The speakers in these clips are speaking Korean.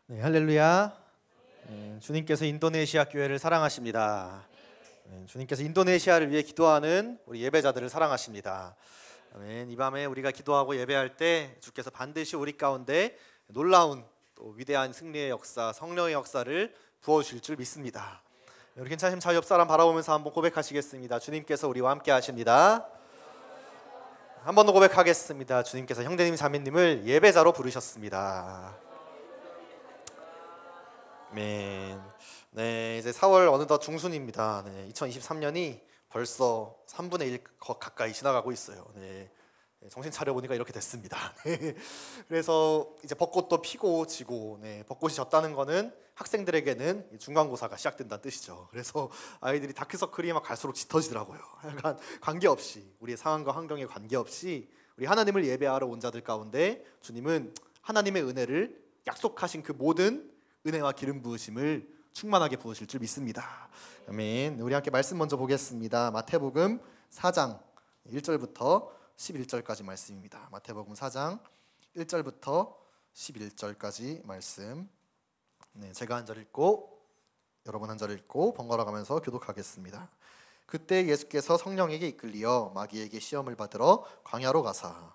네, 할렐루야. 주님께서 인도네시아 교회를 사랑하십니다. 주님께서 인도네시아를 위해 기도하는 우리 예배자들을 사랑하십니다. 아멘. 이 밤에 우리가 기도하고 예배할 때 주께서 반드시 우리 가운데 놀라운 또 위대한 승리의 역사, 성령의 역사를 부어주실 줄 믿습니다. 우리 괜찮으시면 자 옆 사람 바라보면서 한번 고백하시겠습니다. 주님께서 우리와 함께 하십니다. 한 번 더 고백하겠습니다. 주님께서 형제님 자매님을 예배자로 부르셨습니다. 아멘. 네, 이제 4월 어느덧 중순입니다. 네, 2023년이 벌써 3분의 1 가까이 지나가고 있어요. 네, 정신 차려 보니까 이렇게 됐습니다. 네, 그래서 이제 벚꽃도 피고 지고, 네, 벚꽃이 졌다는 거는 학생들에게는 중간고사가 시작된다는 뜻이죠. 그래서 아이들이 다크서클이 막 갈수록 짙어지더라고요. 약간 관계없이, 우리의 상황과 환경에 관계없이 우리 하나님을 예배하러 온 자들 가운데 주님은 하나님의 은혜를 약속하신 그 모든 은혜와 기름 부으심을 충만하게 부으실 줄 믿습니다. 아멘. 우리 함께 말씀 먼저 보겠습니다. 마태복음 4장 1절부터 11절까지 말씀입니다. 마태복음 4장 1절부터 11절까지 말씀. 네, 제가 한 절 읽고 여러분 한 절 읽고 번갈아 가면서 교독하겠습니다. 그때 예수께서 성령에게 이끌리어 마귀에게 시험을 받으러 광야로 가사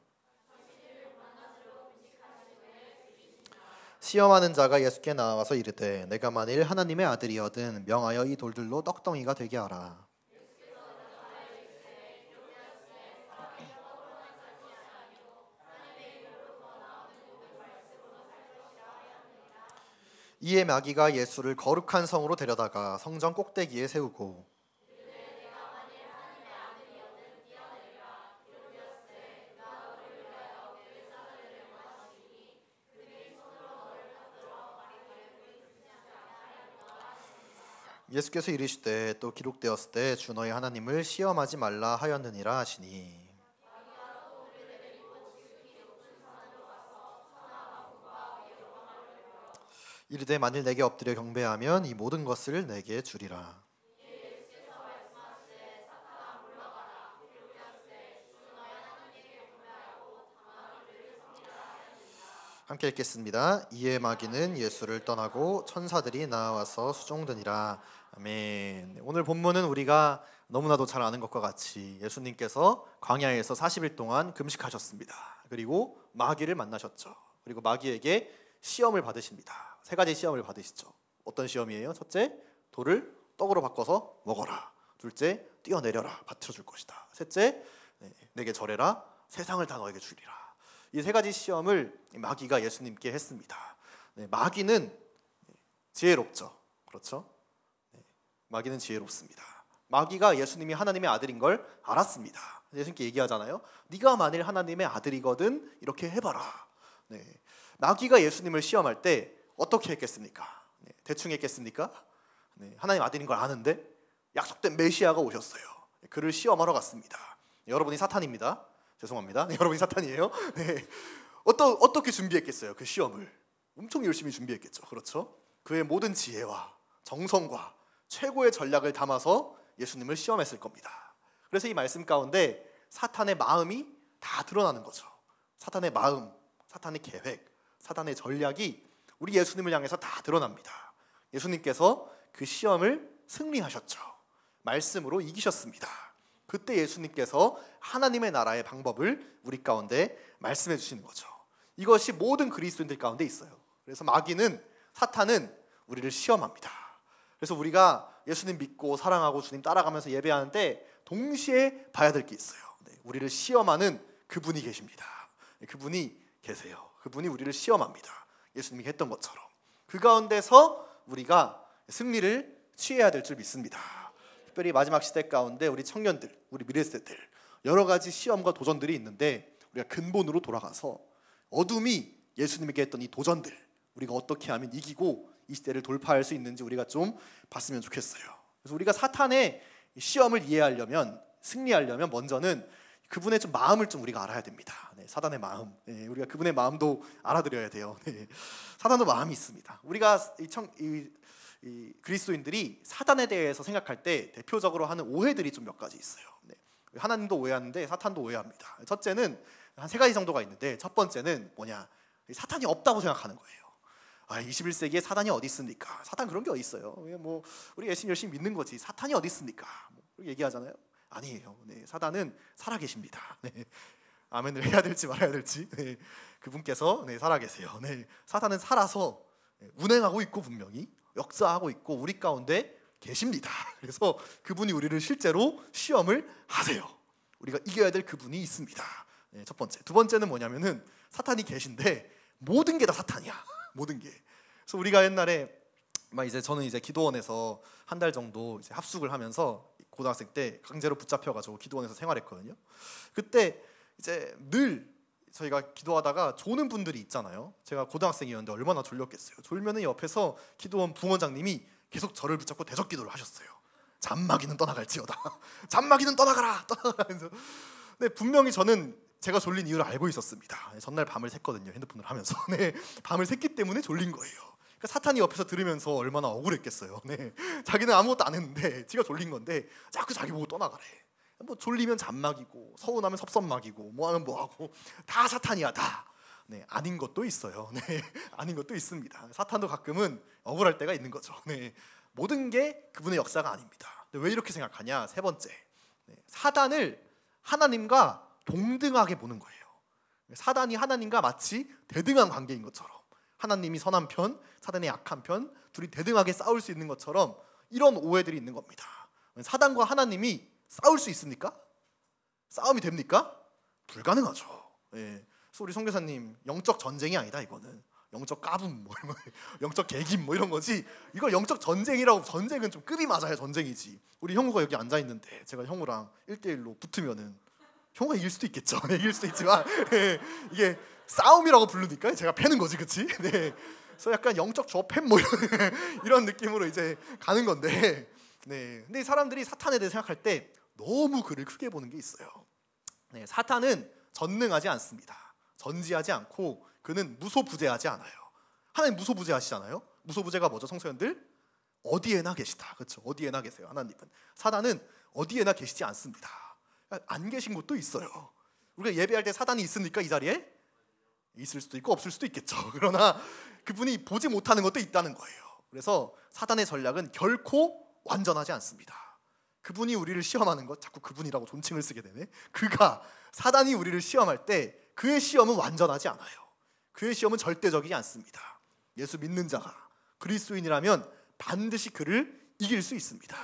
시험하는 자가 예수께 나와서 이르되 내가 만일 하나님의 아들이거든 명하여 이 돌들로 떡덩이가 되게 하라. 이에 마귀가 예수를 거룩한 성으로 데려다가 성전 꼭대기에 세우고 예수께서 이르시되 또 기록되었을 때 주 너희 하나님을 시험하지 말라 하였느니라 하시니 이르되 만일 내게 엎드려 경배하면 이 모든 것을 내게 주리라. 함께 읽겠습니다. 이에 마귀는 예수를 떠나고 천사들이 나와서 수종드니라. 아멘. 오늘 본문은 우리가 너무나도 잘 아는 것과 같이 예수님께서 광야에서 40일 동안 금식하셨습니다. 그리고 마귀를 만나셨죠. 그리고 마귀에게 시험을 받으십니다. 세 가지 시험을 받으시죠. 어떤 시험이에요? 첫째, 돌을 떡으로 바꿔서 먹어라. 둘째, 뛰어내려라. 받쳐줄 것이다. 셋째, 내게 절해라. 세상을 다 너에게 주리라. 이 세 가지 시험을 마귀가 예수님께 했습니다. 마귀는 지혜롭죠. 그렇죠? 마귀는 지혜롭습니다. 마귀가 예수님이 하나님의 아들인 걸 알았습니다. 예수님께 얘기하잖아요. 네가 만일 하나님의 아들이거든 이렇게 해봐라. 마귀가 예수님을 시험할 때 어떻게 했겠습니까? 대충 했겠습니까? 하나님 아들인 걸 아는데 약속된 메시아가 오셨어요. 그를 시험하러 갔습니다. 여러분이 사탄입니다. 죄송합니다. 여러분이 사탄이에요. 어떻게 준비했겠어요? 그 시험을 엄청 열심히 준비했겠죠. 그렇죠? 그의 모든 지혜와 정성과 최고의 전략을 담아서 예수님을 시험했을 겁니다. 그래서 이 말씀 가운데 사탄의 마음이 다 드러나는 거죠. 사탄의 마음, 사탄의 계획, 사탄의 전략이 우리 예수님을 향해서 다 드러납니다. 예수님께서 그 시험을 승리하셨죠. 말씀으로 이기셨습니다. 그때 예수님께서 하나님의 나라의 방법을 우리 가운데 말씀해 주시는 거죠. 이것이 모든 그리스도인들 가운데 있어요. 그래서 마귀는, 사탄은 우리를 시험합니다. 그래서 우리가 예수님 믿고 사랑하고 주님 따라가면서 예배하는데 동시에 봐야 될 게 있어요. 우리를 시험하는 그분이 계십니다. 그분이 계세요. 그분이 우리를 시험합니다. 예수님이 했던 것처럼 그 가운데서 우리가 승리를 취해야 될 줄 믿습니다. 특별히 마지막 시대 가운데 우리 청년들, 우리 미래 세대들 여러 가지 시험과 도전들이 있는데 우리가 근본으로 돌아가서 어둠이 예수님에게 했던 이 도전들 우리가 어떻게 하면 이기고 이 시대를 돌파할 수 있는지 우리가 좀 봤으면 좋겠어요. 그래서 우리가 사탄의 시험을 이해하려면, 승리하려면 먼저는 그분의 좀 마음을 좀 우리가 알아야 됩니다. 사탄의 마음, 우리가 그분의 마음도 알아들어야 돼요. 사탄도 마음이 있습니다. 우리가 이 그리스도인들이 사탄에 대해서 생각할 때 대표적으로 하는 오해들이 좀 몇 가지 있어요. 하나님도 오해하는데 사탄도 오해합니다. 첫째는 한 세 가지 정도가 있는데 첫 번째는 뭐냐? 사탄이 없다고 생각하는 거예요. 아, 21세기에 사단이 어디 있습니까? 사탄 그런 게 어디 있어요? 뭐 우리 열심히 믿는 거지. 사탄이 어디 있습니까? 뭐 그렇게 얘기하잖아요. 아니에요. 네, 사단은 살아계십니다. 네. 아멘을 해야 될지 말아야 될지 네, 그분께서 네, 살아계세요. 네, 사탄은 살아서 운행하고 있고 분명히 역사하고 있고 우리 가운데 계십니다. 그래서 그분이 우리를 실제로 시험을 하세요. 우리가 이겨야 될 그분이 있습니다. 네, 첫 번째. 두 번째는 뭐냐면은 사탄이 계신데 모든 게 다 사탄이야. 모든 게. 그래서 우리가 옛날에 이제 저는 이제 기도원에서 한 달 정도 이제 합숙을 하면서 고등학생 때 강제로 붙잡혀가지고 기도원에서 생활했거든요. 그때 이제 늘 저희가 기도하다가 조는 분들이 있잖아요. 제가 고등학생이었는데 얼마나 졸렸겠어요. 졸면은 옆에서 기도원 부원장님이 계속 저를 붙잡고 대적 기도를 하셨어요. 잔마귀는 떠나갈지어다. 잔마귀는 떠나가라. 떠나가라. 근데 분명히 저는 제가 졸린 이유를 알고 있었습니다. 전날 밤을 샜거든요. 핸드폰을 하면서. 네, 밤을 샜기 때문에 졸린 거예요. 그러니까 사탄이 옆에서 들으면서 얼마나 억울했겠어요. 네, 자기는 아무것도 안 했는데 지가 졸린 건데 자꾸 자기 보고 떠나가래. 뭐 졸리면 잔막이고 서운하면 섭섭막이고 뭐하면 뭐하고 다 사탄이야 다. 네, 아닌 것도 있어요. 네, 아닌 것도 있습니다. 사탄도 가끔은 억울할 때가 있는 거죠. 네, 모든 게 그분의 역사가 아닙니다. 근데 왜 이렇게 생각하냐? 세 번째, 네, 사단을 하나님과 동등하게 보는 거예요. 사단이 하나님과 마치 대등한 관계인 것처럼 하나님이 선한 편, 사단이 약한 편, 둘이 대등하게 싸울 수 있는 것처럼 이런 오해들이 있는 겁니다. 사단과 하나님이 싸울 수 있습니까? 싸움이 됩니까? 불가능하죠. 예. 그래서 우리 선교사님 영적 전쟁이 아니다 이거는 영적 까분 뭐 이런 거, 영적 개김 뭐 이런 거지. 이걸 영적 전쟁이라고 전쟁은 좀 급이 맞아야 전쟁이지. 우리 형우가 여기 앉아 있는데 제가 형우랑 1대1로 붙으면은 형우가 이길 수도 있겠죠. 네, 이길 수도 있지만 네, 이게 싸움이라고 부르니까 제가 패는 거지, 그렇지? 네. 그래서 약간 영적 조합 뭐 이런 느낌으로 이제 가는 건데, 네. 근데 사람들이 사탄에 대해 생각할 때 너무 그를 크게 보는 게 있어요. 네, 사탄은 전능하지 않습니다. 전지하지 않고 그는 무소부재하지 않아요. 하나님 무소부재하시잖아요. 무소부재가 뭐죠, 성소년들? 어디에나 계시다, 그렇죠? 어디에나 계세요. 하나님은. 사단은 어디에나 계시지 않습니다. 안 계신 곳도 있어요. 우리가 예배할 때 사단이 있습니까? 이 자리에? 있을 수도 있고 없을 수도 있겠죠. 그러나 그분이 보지 못하는 것도 있다는 거예요. 그래서 사단의 전략은 결코 완전하지 않습니다. 그분이 우리를 시험하는 것, 자꾸 그분이라고 존칭을 쓰게 되네. 그가, 사단이 우리를 시험할 때 그의 시험은 완전하지 않아요. 그의 시험은 절대적이지 않습니다. 예수 믿는 자가 그리스도인이라면 반드시 그를 이길 수 있습니다.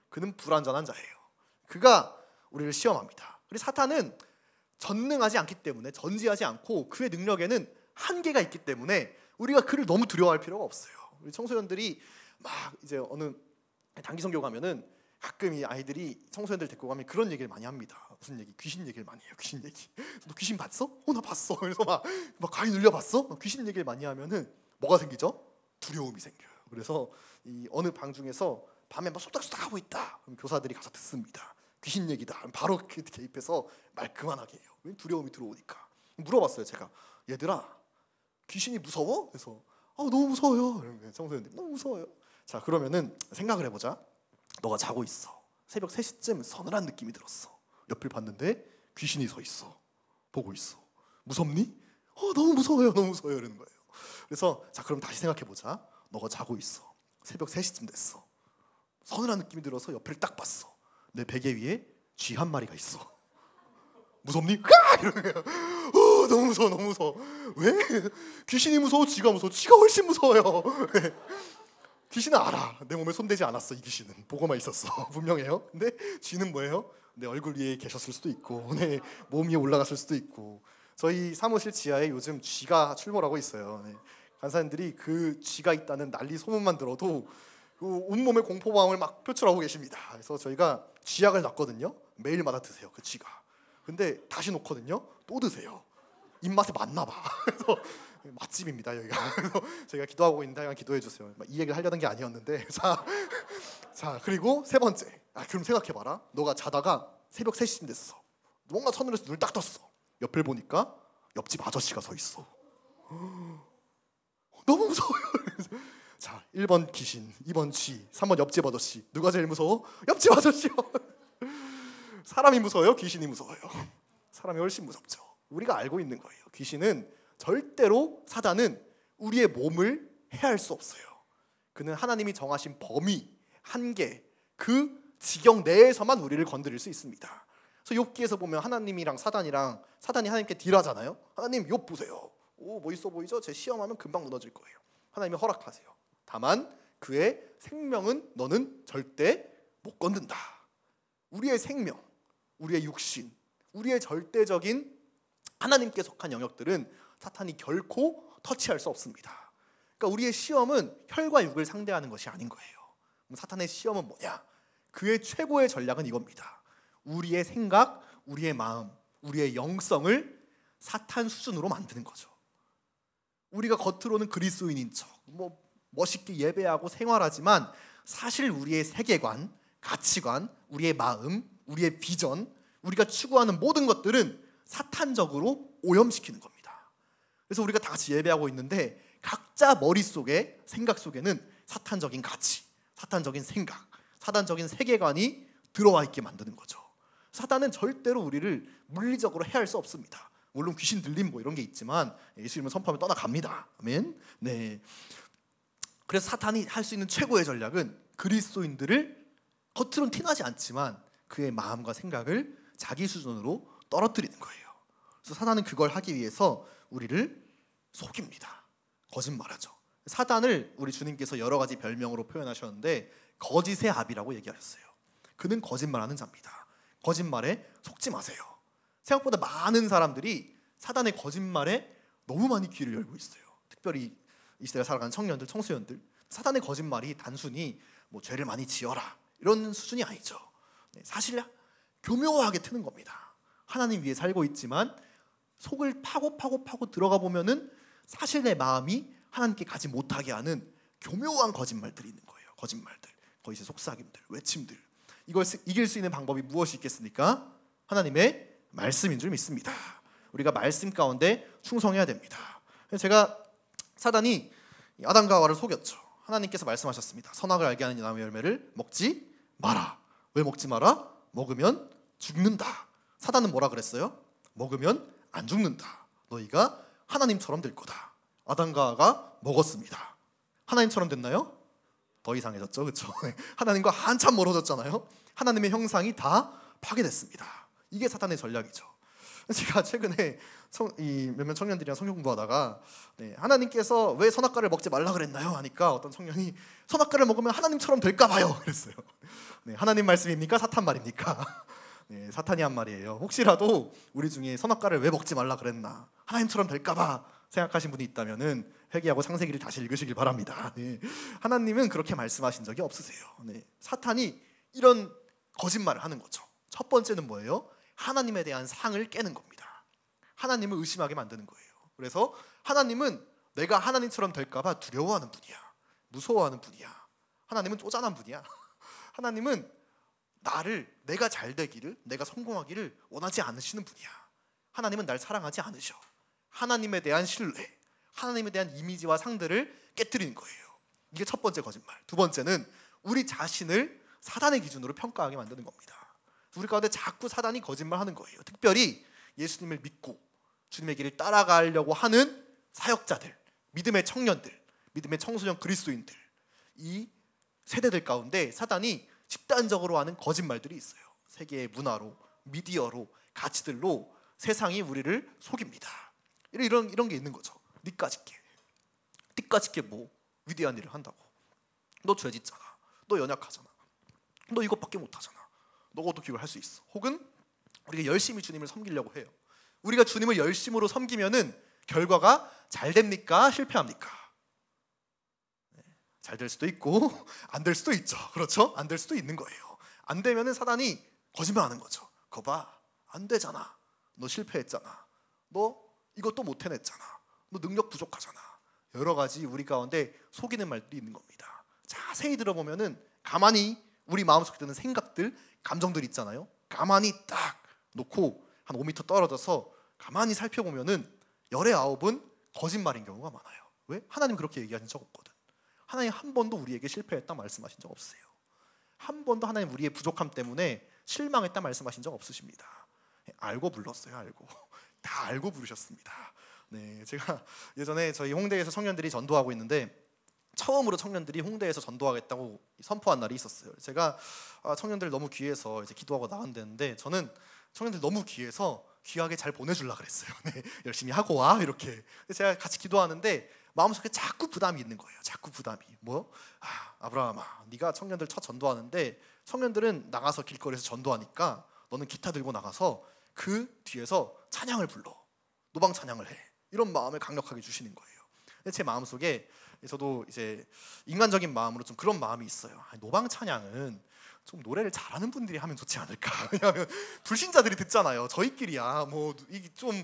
그는 불완전한 자예요. 그가 우리를 시험합니다. 그리고 사탄은 전능하지 않기 때문에, 전지하지 않고 그의 능력에는 한계가 있기 때문에 우리가 그를 너무 두려워할 필요가 없어요. 우리 청소년들이 막 이제 어느 단기 선교 가면은 가끔 이 아이들이 청소년들 데리고 가면 그런 얘기를 많이 합니다. 무슨 얘기? 귀신 얘기를 많이 해요. 귀신 얘기. 너 귀신 봤어? 나 봤어. 그래서 막 가위 눌려봤어? 귀신 얘기를 많이 하면은 뭐가 생기죠? 두려움이 생겨요. 그래서 이 어느 방 중에서 밤에 막 쏙닥쏙닥 하고 있다. 그럼 교사들이 가서 듣습니다. 귀신 얘기다. 바로 개입해서 말 그만하게 해요. 왜? 두려움이 들어오니까. 물어봤어요, 제가. 얘들아, 귀신이 무서워? 그래서 너무 무서워요. 청소년들 너무 무서워요. 자, 그러면은 생각을 해보자. 너가 자고 있어. 새벽 3시쯤 서늘한 느낌이 들었어. 옆을 봤는데 귀신이 서 있어. 보고 있어. 무섭니? 너무 무서워요. 너무 무서워요. 이러는 거예요. 그래서 자, 그럼 다시 생각해보자. 너가 자고 있어. 새벽 3시쯤 됐어. 서늘한 느낌이 들어서 옆을 딱 봤어. 내 베개 위에 쥐 한 마리가 있어. 무섭니? 이러는 거예요. 너무 무서워, 너무 무서워. 왜? 귀신이 무서워? 쥐가 무서워? 쥐가 훨씬 무서워요. 귀신은 알아. 내 몸에 손대지 않았어. 이 귀신은 보고만 있었어. 분명해요. 근데 쥐는 뭐예요? 내 얼굴 위에 계셨을 수도 있고, 내 몸 위에 올라갔을 수도 있고. 저희 사무실 지하에 요즘 쥐가 출몰하고 있어요. 네. 간사님들이 그 쥐가 있다는 난리 소문만 들어도 그 온몸에 공포감을 막 표출하고 계십니다. 그래서 저희가 쥐약을 놨거든요. 매일마다 드세요, 그 쥐가. 근데 다시 놓거든요. 또 드세요. 입맛에 맞나 봐. 그래서 맛집입니다, 여기가. 그래서 제가 기도하고 있는데 그냥 기도해 주세요. 이 얘기를 하려는 게 아니었는데. 자, 그리고 세 번째. 그럼 생각해봐라. 너가 자다가 새벽 3시쯤 됐어. 뭔가 서늘해서 눈을 딱 떴어. 옆을 보니까 옆집 아저씨가 서 있어. 너무 무서워요. 자, 1번 귀신, 2번 쥐, 3번 옆집 아저씨. 누가 제일 무서워? 옆집 아저씨요. 사람이 무서워요? 귀신이 무서워요? 사람이 훨씬 무섭죠. 우리가 알고 있는 거예요. 귀신은 절대로, 사단은 우리의 몸을 해할 수 없어요. 그는 하나님이 정하신 범위, 한계, 그 지경 내에서만 우리를 건드릴 수 있습니다. 그래서 욥기에서 보면 하나님이랑 사단이 하나님께 딜하잖아요. 하나님 욥 보세요. 오, 멋있어 보이죠? 제 시험하면 금방 무너질 거예요. 하나님이 허락하세요. 다만 그의 생명은 너는 절대 못 건든다. 우리의 생명, 우리의 육신, 우리의 절대적인 하나님께 속한 영역들은 사탄이 결코 터치할 수 없습니다. 그러니까 우리의 시험은 혈과 육을 상대하는 것이 아닌 거예요. 그럼 사탄의 시험은 뭐냐? 그의 최고의 전략은 이겁니다. 우리의 생각, 우리의 마음, 우리의 영성을 사탄 수준으로 만드는 거죠. 우리가 겉으로는 그리스도인인 척, 멋있게 예배하고 생활하지만 사실 우리의 세계관, 가치관, 우리의 마음, 우리의 비전, 우리가 추구하는 모든 것들은 사탄적으로 오염시키는 겁니다. 그래서 우리가 다 같이 예배하고 있는데 각자 머릿속에, 생각 속에는 사탄적인 가치, 사탄적인 생각, 사탄적인 세계관이 들어와 있게 만드는 거죠. 사탄은 절대로 우리를 물리적으로 해할 수 없습니다. 물론 귀신 들림 이런 게 있지만 예수님을 선포하면 떠나갑니다. 아멘. 네. 그래서 사탄이 할 수 있는 최고의 전략은 그리스도인들을 겉으로는 티나지 않지만 그의 마음과 생각을 자기 수준으로 떨어뜨리는 거예요. 그래서 사탄은 그걸 하기 위해서 우리를 속입니다. 거짓말하죠. 사탄을 우리 주님께서 여러 가지 별명으로 표현하셨는데 거짓의 아비라고 얘기하셨어요. 그는 거짓말하는 자입니다. 거짓말에 속지 마세요. 생각보다 많은 사람들이 사탄의 거짓말에 너무 많이 귀를 열고 있어요. 특별히 이 시대에 살아가는 청년들, 청소년들. 사탄의 거짓말이 단순히 죄를 많이 지어라 이런 수준이 아니죠. 사실 교묘하게 트는 겁니다. 하나님 위에 살고 있지만 속을 파고 들어가 보면은 사실 내 마음이 하나님께 가지 못하게 하는 교묘한 거짓말들이 있는 거예요. 거짓말들, 거기서 속삭임들, 외침들. 이걸 이길 수 있는 방법이 무엇이 있겠습니까? 하나님의 말씀인 줄 믿습니다. 우리가 말씀 가운데 충성해야 됩니다. 제가 사단이 아담과 하와를 속였죠. 하나님께서 말씀하셨습니다. 선악을 알게 하는 나무의 열매를 먹지 마라. 왜 먹지 마라? 먹으면 죽는다. 사단은 뭐라 그랬어요? 먹으면 안 죽는다. 너희가 하나님처럼 될 거다. 아담과 하와가 먹었습니다. 하나님처럼 됐나요? 더 이상해졌죠, 그렇죠? 하나님과 한참 멀어졌잖아요. 하나님의 형상이 다 파괴됐습니다. 이게 사탄의 전략이죠. 제가 최근에 몇몇 청년들이랑 성경 공부하다가 하나님께서 왜 선악과를 먹지 말라 그랬나요? 하니까 어떤 청년이 선악과를 먹으면 하나님처럼 될까 봐요 그랬어요. 하나님 말씀입니까? 사탄 말입니까? 사탄이 한 말이에요. 혹시라도 우리 중에 선악과를 왜 먹지 말라 그랬나 하나님처럼 될까 봐 생각하신 분이 있다면은 회개하고 창세기를 다시 읽으시길 바랍니다. 하나님은 그렇게 말씀하신 적이 없으세요. 사탄이 이런 거짓말을 하는 거죠. 첫 번째는 뭐예요? 하나님에 대한 상을 깨는 겁니다. 하나님을 의심하게 만드는 거예요. 그래서 하나님은 내가 하나님처럼 될까 봐 두려워하는 분이야. 무서워하는 분이야. 하나님은 쪼잔한 분이야. 하나님은 내가 잘 되기를, 내가 성공하기를 원하지 않으시는 분이야. 하나님은 날 사랑하지 않으셔. 하나님에 대한 신뢰, 하나님에 대한 이미지와 상들을 깨뜨리는 거예요. 이게 첫 번째 거짓말. 두 번째는 우리 자신을 사단의 기준으로 평가하게 만드는 겁니다. 우리 가운데 자꾸 사단이 거짓말하는 거예요. 특별히 예수님을 믿고 주님의 길을 따라가려고 하는 사역자들, 믿음의 청년들, 믿음의 청소년 그리스도인들, 이 세대들 가운데 사단이 집단적으로 하는 거짓말들이 있어요. 세계의 문화로, 미디어로, 가치들로 세상이 우리를 속입니다. 이런 게 있는 거죠. 니까짓게 위대한 일을 한다고. 너 죄 짓잖아. 너 연약하잖아. 너 이것밖에 못하잖아. 너가 어떻게 이걸 할 수 있어? 혹은 우리가 열심히 주님을 섬기려고 해요. 우리가 주님을 열심으로 섬기면은 결과가 잘 됩니까? 실패합니까? 잘 될 수도 있고 안 될 수도 있죠. 그렇죠? 안 될 수도 있는 거예요. 안 되면은 사단이 거짓말하는 거죠. 거 봐, 안 되잖아. 너 실패했잖아. 너 이것도 못 해냈잖아. 너 능력 부족하잖아. 여러 가지 우리 가운데 속이는 말들이 있는 겁니다. 자세히 들어보면은 가만히 우리 마음속에 드는 생각들, 감정들 있잖아요. 가만히 딱 놓고 한 5m 떨어져서 가만히 살펴보면은 열의 9은 거짓말인 경우가 많아요. 왜? 하나님 그렇게 얘기하신 적 없거든. 하나님 한 번도 우리에게 실패했다 말씀하신 적 없으세요. 한 번도 하나님 우리의 부족함 때문에 실망했다 말씀하신 적 없으십니다. 알고 불렀어요. 알고. 다 알고 부르셨습니다. 제가 예전에 저희 홍대에서 청년들이 전도하고 있는데 처음으로 청년들이 홍대에서 전도하겠다고 선포한 날이 있었어요. 제가 청년들 너무 귀해서 이제 기도하고 나간다는데, 저는 청년들 너무 귀해서 귀하게 잘 보내주려고 그랬어요. 네, 열심히 하고 와 이렇게. 제가 같이 기도하는데 마음속에 자꾸 부담이 있는 거예요. 자꾸 부담이. 뭐? 아브라함아, 네가 청년들 첫 전도하는데 청년들은 나가서 길거리에서 전도하니까 너는 기타 들고 나가서 그 뒤에서 찬양을 불러. 노방 찬양을 해. 이런 마음을 강력하게 주시는 거예요. 근데 제 마음속에 저도 이제 인간적인 마음으로 좀 그런 마음이 있어요. 노방 찬양은 좀 노래를 잘하는 분들이 하면 좋지 않을까. 왜냐하면 불신자들이 듣잖아요. 저희끼리야 뭐 이게 좀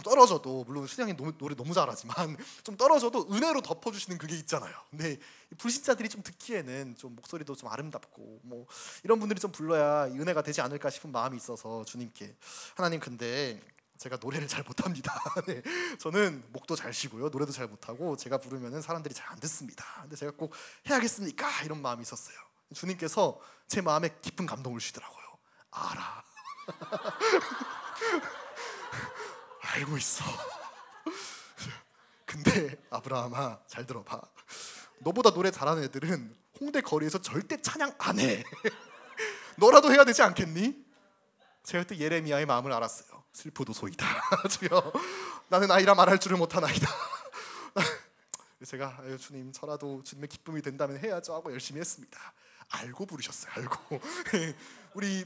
떨어져도, 물론 수장님 노래 너무 잘하지만 좀 떨어져도 은혜로 덮어주시는 그게 있잖아요. 근데 불신자들이 좀 듣기에는 좀 목소리도 좀 아름답고 뭐 이런 분들이 좀 불러야 은혜가 되지 않을까 싶은 마음이 있어서 주님께, 하나님 근데 제가 노래를 잘 못합니다. 네, 저는 목도 잘 쉬고요, 노래도 잘 못하고 제가 부르면은 사람들이 잘 안 듣습니다. 근데 제가 꼭 해야겠습니까? 이런 마음이 있었어요. 주님께서 제 마음에 깊은 감동을 주시더라고요. 알아. 알고 있어. 근데 아브라함아, 잘 들어봐. 너보다 노래 잘하는 애들은 홍대 거리에서 절대 찬양 안 해. 너라도 해야 되지 않겠니? 제가 그때 예레미야의 마음을 알았어요. 슬프도소이다. 주여, 나는 아이라 말할 줄을 못하나이다. 제가 주님, 저라도 주님의 기쁨이 된다면 해야죠 하고 열심히 했습니다. 알고 부르셨어요. 알고. 우리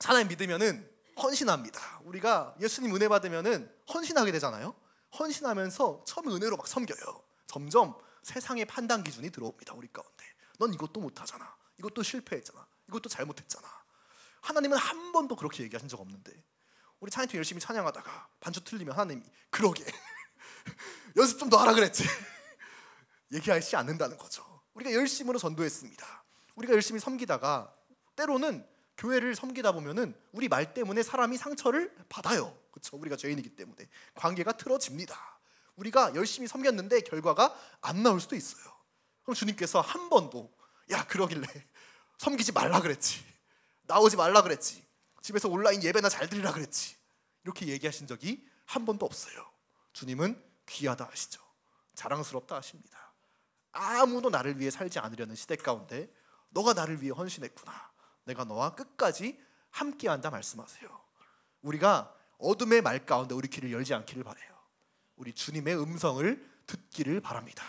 하나님 믿으면은 헌신합니다. 우리가 예수님 은혜 받으면은 헌신하게 되잖아요. 헌신하면서 처음 은혜로 막 섬겨요. 점점 세상의 판단 기준이 들어옵니다. 우리 가운데. 넌 이것도 못하잖아. 이것도 실패했잖아. 이것도 잘못했잖아. 하나님은 한 번도 그렇게 얘기하신 적 없는데, 우리 찬양팀 열심히 찬양하다가 반주 틀리면 하나님이 그러게 연습 좀 더 하라 그랬지. 얘기하지 않는다는 거죠. 우리가 열심으로 전도했습니다. 우리가 열심히 섬기다가 때로는 교회를 섬기다 보면은 우리 말 때문에 사람이 상처를 받아요. 그렇죠? 우리가 죄인이기 때문에 관계가 틀어집니다. 우리가 열심히 섬겼는데 결과가 안 나올 수도 있어요. 그럼 주님께서 한 번도 야 그러길래 섬기지 말라 그랬지, 나오지 말라 그랬지, 집에서 온라인 예배나 잘 드리라 그랬지, 이렇게 얘기하신 적이 한 번도 없어요. 주님은 귀하다 하시죠. 자랑스럽다 하십니다. 아무도 나를 위해 살지 않으려는 시대 가운데 너가 나를 위해 헌신했구나, 내가 너와 끝까지 함께한다 말씀하세요. 우리가 어둠의 말 가운데 우리 귀를 열지 않기를 바라요. 우리 주님의 음성을 듣기를 바랍니다.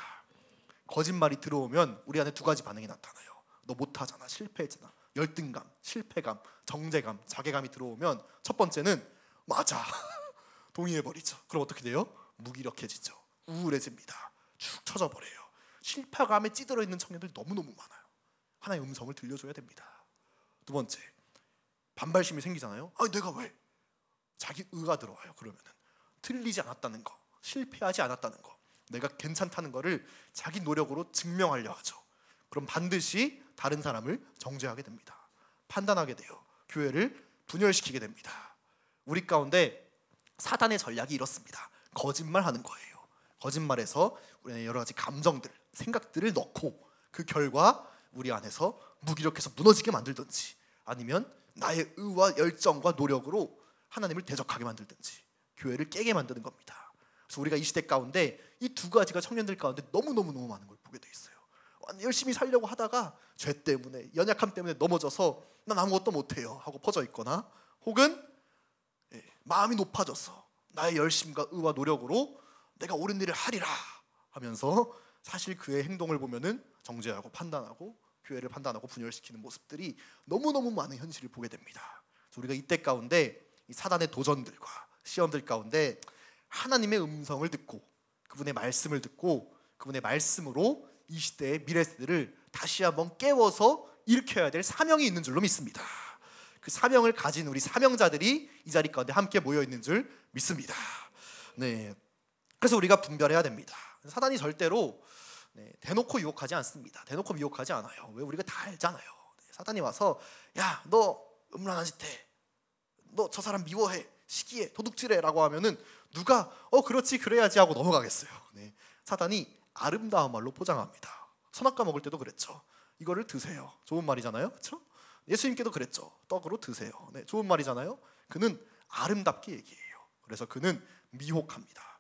거짓말이 들어오면 우리 안에 두 가지 반응이 나타나요. 너 못하잖아, 실패했잖아, 열등감, 실패감, 정죄감, 자괴감이 들어오면 첫 번째는 맞아 동의해버리죠. 그럼 어떻게 돼요? 무기력해지죠. 우울해집니다. 축 처져버려요. 실패감에 찌들어 있는 청년들 너무너무 많아요. 하나의 음성을 들려줘야 됩니다. 두 번째, 반발심이 생기잖아요. 내가 왜? 자기 의가 들어와요. 그러면은 틀리지 않았다는 거, 실패하지 않았다는 거, 내가 괜찮다는 거를 자기 노력으로 증명하려 하죠. 그럼 반드시 다른 사람을 정죄하게 됩니다. 판단하게 돼요. 교회를 분열시키게 됩니다. 우리 가운데 사단의 전략이 이렇습니다. 거짓말하는 거예요. 거짓말에서 우리는 여러 가지 감정들, 생각들을 넣고 그 결과 우리 안에서 무기력해서 무너지게 만들든지, 아니면 나의 의와 열정과 노력으로 하나님을 대적하게 만들든지 교회를 깨게 만드는 겁니다. 그래서 우리가 이 시대 가운데 이 두 가지가 청년들 가운데 너무너무 많은 걸 보게 돼 있어요. 열심히 살려고 하다가 죄 때문에, 연약함 때문에 넘어져서 난 아무것도 못해요 하고 퍼져 있거나, 혹은 마음이 높아져서 나의 열심과 의와 노력으로 내가 옳은 일을 하리라 하면서 사실 그의 행동을 보면은 정죄하고 판단하고 교회를 판단하고 분열시키는 모습들이 너무너무 많은 현실을 보게 됩니다. 그래서 우리가 이때 가운데 이 사단의 도전들과 시험들 가운데 하나님의 음성을 듣고 그분의 말씀을 듣고 그분의 말씀으로 이 시대의 미래 세대를 다시 한번 깨워서 일으켜야 될 사명이 있는 줄로 믿습니다. 그 사명을 가진 우리 사명자들이 이 자리 가운데 함께 모여 있는 줄 믿습니다. 네, 그래서 우리가 분별해야 됩니다. 사단이 절대로 대놓고 유혹하지 않습니다. 대놓고 미혹하지 않아요. 왜? 우리가 다 알잖아요. 사단이 와서 야, 너 음란한 짓 해, 너 저 사람 미워해, 시기해, 도둑질해 라고 하면은 누가 그렇지 그래야지 하고 넘어가겠어요. 사단이 아름다운 말로 포장합니다. 선악과 먹을 때도 그랬죠. 이거를 드세요. 좋은 말이잖아요. 그렇죠? 예수님께도 그랬죠. 떡으로 드세요. 좋은 말이잖아요. 그는 아름답게 얘기해요. 그래서 그는 미혹합니다.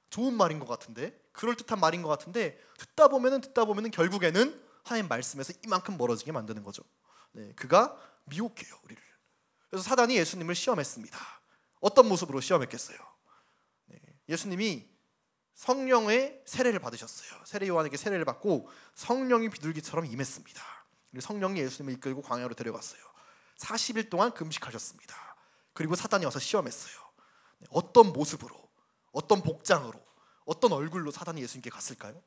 좋은 말인 것 같은데 그럴듯한 말인 것 같은데 듣다 보면은 결국에는 하나님 말씀에서 이만큼 멀어지게 만드는 거죠. 네, 그가 미혹해요 우리를. 그래서 사단이 예수님을 시험했습니다. 어떤 모습으로 시험했겠어요? 네, 예수님이 성령의 세례를 받으셨어요. 세례 요한에게 세례를 받고 성령이 비둘기처럼 임했습니다. 성령이 예수님을 이끌고 광야로 데려갔어요. 40일 동안 금식하셨습니다. 그리고 사단이 와서 시험했어요. 어떤 모습으로, 어떤 복장으로, 어떤 얼굴로 사단이 예수님께 갔을까요?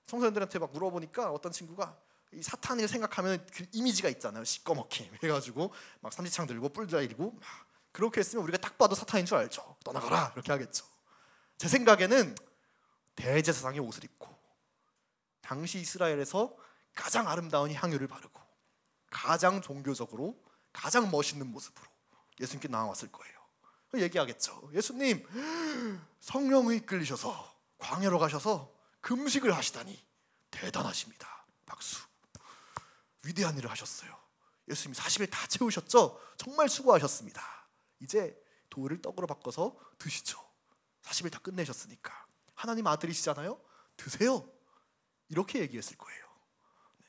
청소년들한테 막 물어보니까 어떤 친구가 이 사탄을 생각하면 그 이미지가 있잖아요. 시꺼멓게 해가지고 막 삼지창 들고 뿔 달리고 막 그렇게 했으면 우리가 딱 봐도 사탄인 줄 알죠. 떠나가라 이렇게 하겠죠. 제 생각에는 대제사장의 옷을 입고 당시 이스라엘에서 가장 아름다운 향유를 바르고 가장 종교적으로 가장 멋있는 모습으로 예수님께 나왔을 거예요. 얘기하겠죠. 예수님 성령이 이끌리셔서 광야로 가셔서 금식을 하시다니 대단하십니다. 박수. 위대한 일을 하셨어요. 예수님 40일 다 채우셨죠? 정말 수고하셨습니다. 이제 돌을 떡으로 바꿔서 드시죠. 40일 다 끝내셨으니까 하나님 아들이시잖아요. 드세요. 이렇게 얘기했을 거예요.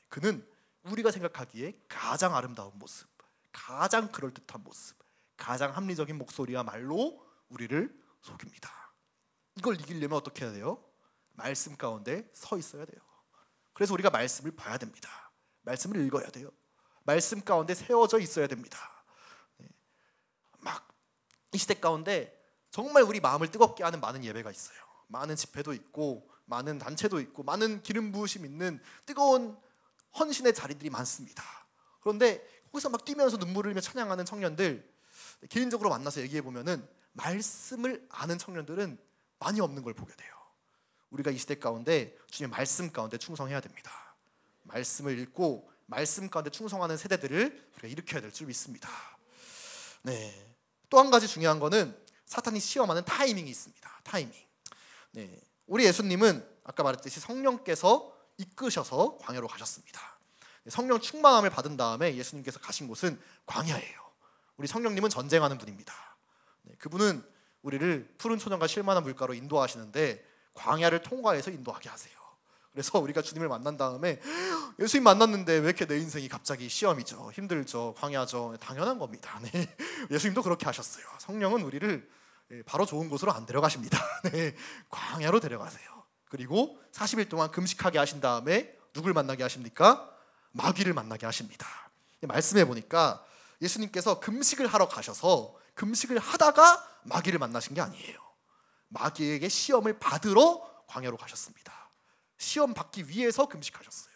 그는 우리가 생각하기에 가장 아름다운 모습, 가장 그럴듯한 모습, 가장 합리적인 목소리와 말로 우리를 속입니다. 이걸 이기려면 어떻게 해야 돼요? 말씀 가운데 서 있어야 돼요. 그래서 우리가 말씀을 봐야 됩니다. 말씀을 읽어야 돼요. 말씀 가운데 세워져 있어야 됩니다. 막 이 시대 가운데 정말 우리 마음을 뜨겁게 하는 많은 예배가 있어요. 많은 집회도 있고 많은 단체도 있고 많은 기름 부으심 있는 뜨거운 헌신의 자리들이 많습니다. 그런데 거기서 막 뛰면서 눈물을 흘리며 찬양하는 청년들 개인적으로 만나서 얘기해 보면은 말씀을 아는 청년들은 많이 없는 걸 보게 돼요. 우리가 이 시대 가운데 주님의 말씀 가운데 충성해야 됩니다. 말씀을 읽고 말씀 가운데 충성하는 세대들을 우리가 일으켜야 될 줄 믿습니다. 네. 또 한 가지 중요한 거는 사탄이 시험하는 타이밍이 있습니다. 타이밍. 네. 우리 예수님은 아까 말했듯이 성령께서 이끄셔서 광야로 가셨습니다. 성령 충만함을 받은 다음에 예수님께서 가신 곳은 광야예요. 우리 성령님은 전쟁하는 분입니다. 그분은 우리를 푸른 초장과 실만한 물가로 인도하시는데 광야를 통과해서 인도하게 하세요. 그래서 우리가 주님을 만난 다음에 예수님 만났는데 왜 이렇게 내 인생이 갑자기 시험이죠, 힘들죠, 광야죠. 당연한 겁니다. 네. 예수님도 그렇게 하셨어요. 성령은 우리를 바로 좋은 곳으로 안 데려가십니다. 네. 광야로 데려가세요. 그리고 40일 동안 금식하게 하신 다음에 누굴 만나게 하십니까? 마귀를 만나게 하십니다. 말씀해 보니까 예수님께서 금식을 하러 가셔서 금식을 하다가 마귀를 만나신 게 아니에요. 마귀에게 시험을 받으러 광야로 가셨습니다. 시험 받기 위해서 금식하셨어요.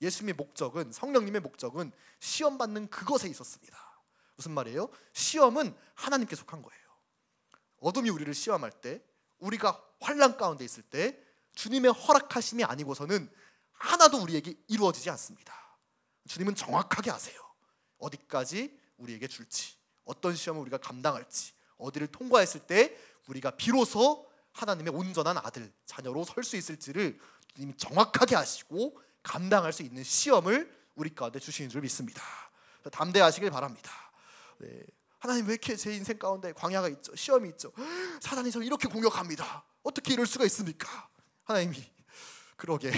예수님의 목적은, 성령님의 목적은 시험 받는 그것에 있었습니다. 무슨 말이에요? 시험은 하나님께 속한 거예요. 어둠이 우리를 시험할 때, 우리가 환난 가운데 있을 때 주님의 허락하심이 아니고서는 하나도 우리에게 이루어지지 않습니다. 주님은 정확하게 아세요. 어디까지 우리에게 줄지, 어떤 시험을 우리가 감당할지, 어디를 통과했을 때 우리가 비로소 하나님의 온전한 아들, 자녀로 설 수 있을지를 주님이 정확하게 아시고 감당할 수 있는 시험을 우리 가운데 주시는 줄 믿습니다. 담대하시길 바랍니다. 네. 하나님 왜 이렇게 제 인생 가운데 광야가 있죠, 시험이 있죠, 사단이 저를 이렇게 공격합니다, 어떻게 이럴 수가 있습니까? 하나님이 그러게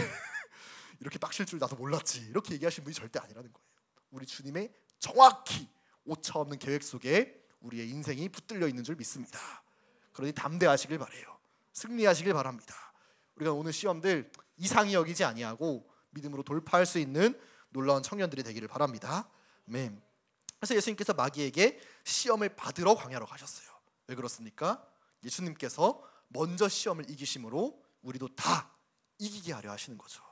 이렇게 빡칠 줄 나도 몰랐지, 이렇게 얘기하신 분이 절대 아니라는 거예요. 우리 주님의 정확히 오차없는 계획 속에 우리의 인생이 붙들려 있는 줄 믿습니다. 그러니 담대하시길 바라요. 승리하시길 바랍니다. 우리가 오늘 시험들 이상히 여기지 아니하고 믿음으로 돌파할 수 있는 놀라운 청년들이 되기를 바랍니다. 아멘. 그래서 예수님께서 마귀에게 시험을 받으러 광야로 가셨어요. 왜 그렇습니까? 예수님께서 먼저 시험을 이기심으로 우리도 다 이기게 하려 하시는 거죠.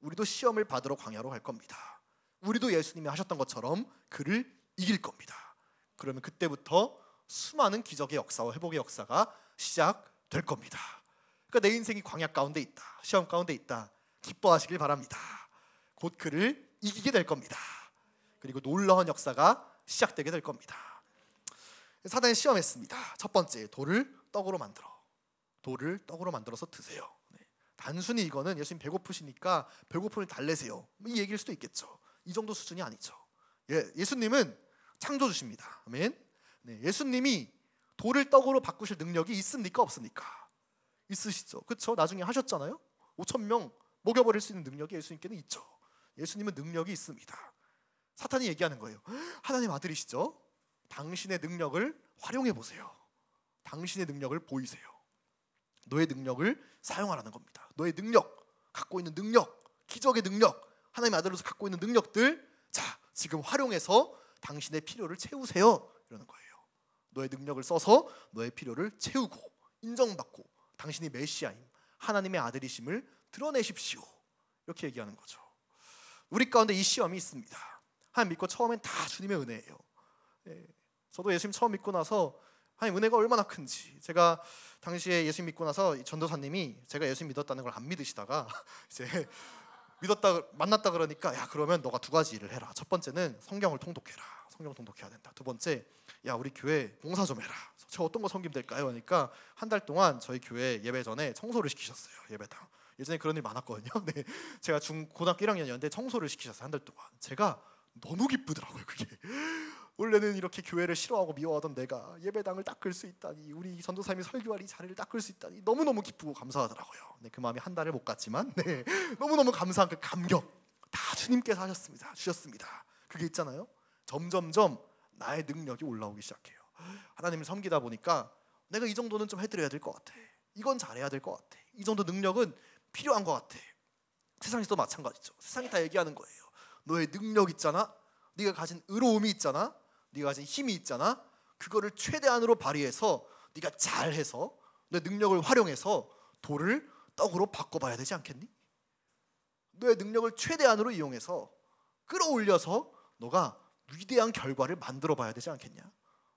우리도 시험을 받으러 광야로 갈 겁니다. 우리도 예수님이 하셨던 것처럼 그를 이길 겁니다. 그러면 그때부터 수많은 기적의 역사와 회복의 역사가 시작될 겁니다. 그러니까 내 인생이 광야 가운데 있다, 시험 가운데 있다, 기뻐하시길 바랍니다. 곧 그를 이기게 될 겁니다. 그리고 놀라운 역사가 시작되게 될 겁니다. 사단이 시험했습니다. 첫 번째, 돌을 떡으로 만들어서 드세요. 네. 단순히 이거는 예수님 배고프시니까 배고픔을 달래세요, 이 얘기일 수도 있겠죠. 이 정도 수준이 아니죠. 예수님은 창조주십니다. 아멘. 네, 예수님이 돌을 떡으로 바꾸실 능력이 있습니까, 없습니까? 있으시죠? 그렇죠? 나중에 하셨잖아요. 5,000명 먹여버릴 수 있는 능력이 예수님께는 있죠. 예수님은 능력이 있습니다. 사탄이 얘기하는 거예요. 하나님 아들이시죠? 당신의 능력을 활용해 보세요. 당신의 능력을 보이세요. 너의 능력을 사용하라는 겁니다. 너의 능력, 갖고 있는 능력, 기적의 능력, 하나님의 아들로서 갖고 있는 능력들, 자, 지금 활용해서 당신의 필요를 채우세요. 이러는 거예요. 너의 능력을 써서 너의 필요를 채우고 인정받고 당신이 메시아임, 하나님의 아들이심을 드러내십시오. 이렇게 얘기하는 거죠. 우리 가운데 이 시험이 있습니다. 하나님 믿고 처음엔 다 주님의 은혜예요. 저도 예수님 처음 믿고 나서 하나님 은혜가 얼마나 큰지, 제가 당시에 예수님 믿고 나서 전도사님이 제가 예수님 믿었다는 걸 안 믿으시다가 이제 만났다 그러니까, 야, 그러면 너가 두 가지 일을 해라. 첫 번째는 성경을 통독해라. 성경 통독해야 된다. 두 번째, 야, 우리 교회 봉사 좀 해라. 저 어떤 거 섬기면 될까요? 하니까 한 달 동안 저희 교회 예배 전에 청소를 시키셨어요. 예배당. 예전에 그런 일 많았거든요. 네, 제가 고등학교 1학년이었는데 청소를 시키셨어요. 한 달 동안. 제가 너무 기쁘더라고요. 그게 원래는 이렇게 교회를 싫어하고 미워하던 내가 예배당을 닦을 수 있다니, 우리 전도사님이 설교할 이 자리를 닦을 수 있다니 너무너무 기쁘고 감사하더라고요. 네, 그 마음이 한 달을 못 갔지만, 네, 너무너무 감사한 그 감격 다 주님께서 하셨습니다. 주셨습니다. 그게 있잖아요. 점점점 나의 능력이 올라오기 시작해요. 하나님을 섬기다 보니까 내가 이 정도는 좀 해드려야 될 것 같아. 이건 잘해야 될 것 같아. 이 정도 능력은 필요한 것 같아. 세상에서도 마찬가지죠. 세상이 다 얘기하는 거예요. 너의 능력 있잖아, 네가 가진 의로움이 있잖아, 네가 가진 힘이 있잖아, 그거를 최대한으로 발휘해서 네가 잘해서 내 능력을 활용해서 돌을 떡으로 바꿔봐야 되지 않겠니? 너의 능력을 최대한으로 이용해서 끌어올려서 너가 위대한 결과를 만들어봐야 되지 않겠냐?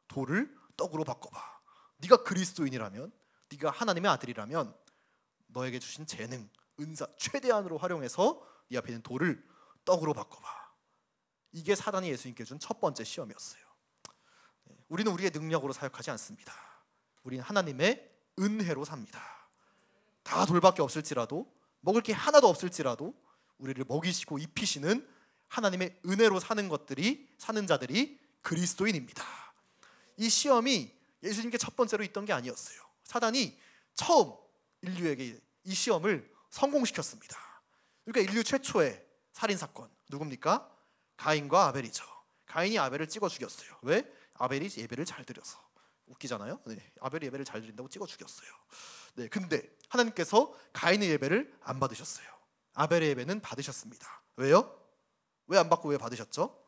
돌을 떡으로 바꿔봐. 네가 그리스도인이라면, 네가 하나님의 아들이라면 너에게 주신 재능, 은사 최대한으로 활용해서 네 앞에 있는 돌을 떡으로 바꿔봐. 이게 사단이 예수님께 준 첫 번째 시험이었어요. 우리는 우리의 능력으로 사역하지 않습니다. 우리는 하나님의 은혜로 삽니다. 다 돌밖에 없을지라도, 먹을 게 하나도 없을지라도 우리를 먹이시고 입히시는 하나님의 은혜로 사는 자들이 그리스도인입니다. 이 시험이 예수님께 첫 번째로 있던 게 아니었어요. 사단이 처음 인류에게 이 시험을 성공시켰습니다. 그러니까 인류 최초의 살인사건 누굽니까? 가인과 아벨이죠. 가인이 아벨을 찍어 죽였어요. 왜? 아벨이 예배를 잘 드려서. 웃기잖아요. 네, 아벨이 예배를 잘 드린다고 찍어 죽였어요. 네, 근데 하나님께서 가인의 예배를 안 받으셨어요. 아벨의 예배는 받으셨습니다. 왜요? 왜 안 받고 왜 받으셨죠?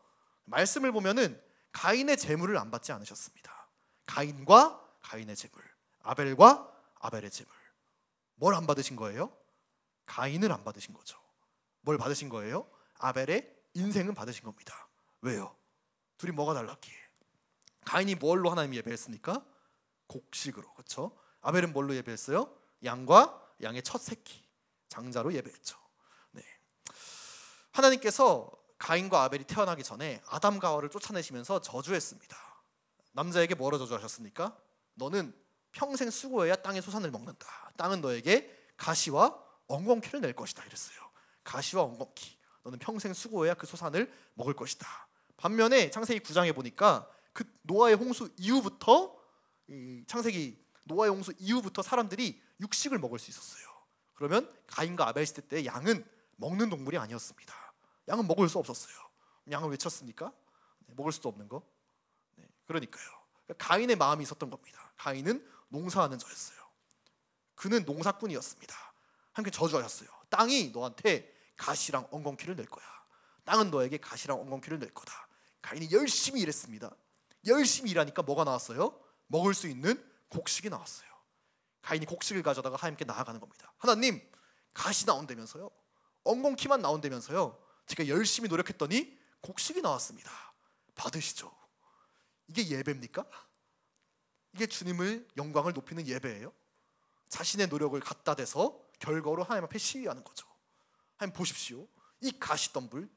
말씀을 보면은 가인의 제물을 안 받지 않으셨습니다. 가인과 가인의 제물, 아벨과 아벨의 제물. 뭘 안 받으신 거예요? 가인을 안 받으신 거죠. 뭘 받으신 거예요? 아벨의 인생은 받으신 겁니다. 왜요? 둘이 뭐가 달랐기에? 가인이 뭘로 하나님 예배했습니까? 곡식으로. 그렇죠? 아벨은 뭘로 예배했어요? 양과 양의 첫 새끼, 장자로 예배했죠. 네. 하나님께서 가인과 아벨이 태어나기 전에 아담과 하와를 쫓아내시면서 저주했습니다. 남자에게 뭐라 저주하셨습니까? 너는 평생 수고해야 땅의 소산을 먹는다. 땅은 너에게 가시와 엉겅퀴를 낼 것이다. 이랬어요. 가시와 엉겅퀴. 너는 평생 수고해야 그 소산을 먹을 것이다. 반면에 창세기 9장에 보니까 그 노아의 홍수 이후부터, 창세기 노아의 홍수 이후부터 사람들이 육식을 먹을 수 있었어요. 그러면 가인과 아벨 시대 때 양은 먹는 동물이 아니었습니다. 양은 먹을 수 없었어요. 양은 왜 쳤습니까? 먹을 수도 없는 거. 네, 그러니까요. 가인의 마음이 있었던 겁니다. 가인은 농사하는 자였어요. 그는 농사꾼이었습니다. 하나님께 저주하셨어요. 땅이 너한테 가시랑 엉겅퀴를 낼 거야. 땅은 너에게 가시랑 엉겅퀴를 낼 거다. 가인이 열심히 일했습니다. 열심히 일하니까 뭐가 나왔어요? 먹을 수 있는 곡식이 나왔어요. 가인이 곡식을 가져다가 하나님께 나아가는 겁니다. 하나님, 가시 나온다면서요? 엉겅퀴만 나온다면서요? 제가 열심히 노력했더니 곡식이 나왔습니다. 받으시죠. 이게 예배입니까? 이게 주님을 영광을 높이는 예배예요? 자신의 노력을 갖다 대서 결과로 하나님 앞에 시위하는 거죠. 하나님 보십시오. 이 가시덤불,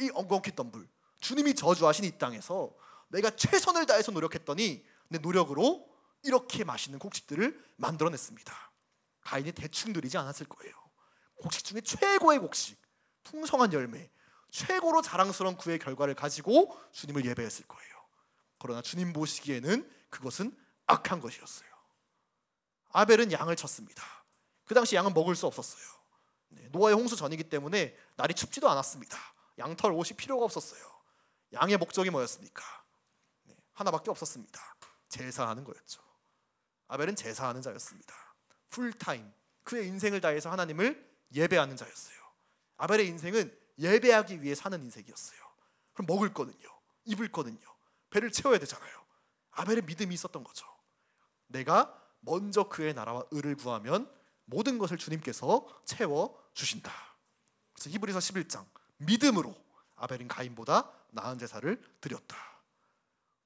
이 엉겅퀴 덤불, 주님이 저주하신 이 땅에서 내가 최선을 다해서 노력했더니 내 노력으로 이렇게 맛있는 곡식들을 만들어냈습니다. 가인이 대충 드리지 않았을 거예요. 곡식 중에 최고의 곡식, 풍성한 열매, 최고로 자랑스러운 그의 결과를 가지고 주님을 예배했을 거예요. 그러나 주님 보시기에는 그것은 악한 것이었어요. 아벨은 양을 쳤습니다. 그 당시 양은 먹을 수 없었어요. 노아의 홍수 전이기 때문에 날이 춥지도 않았습니다. 양털 옷이 필요가 없었어요. 양의 목적이 뭐였습니까? 하나밖에 없었습니다. 제사하는 거였죠. 아벨은 제사하는 자였습니다. 풀타임 그의 인생을 다해서 하나님을 예배하는 자였어요. 아벨의 인생은 예배하기 위해 사는 인생이었어요. 그럼 먹을 거는요, 입을 거는요, 배를 채워야 되잖아요. 아벨의 믿음이 있었던 거죠. 내가 먼저 그의 나라와 의를 구하면 모든 것을 주님께서 채워주신다. 그래서 히브리서 11장 믿음으로 아벨은 가인보다 나은 제사를 드렸다.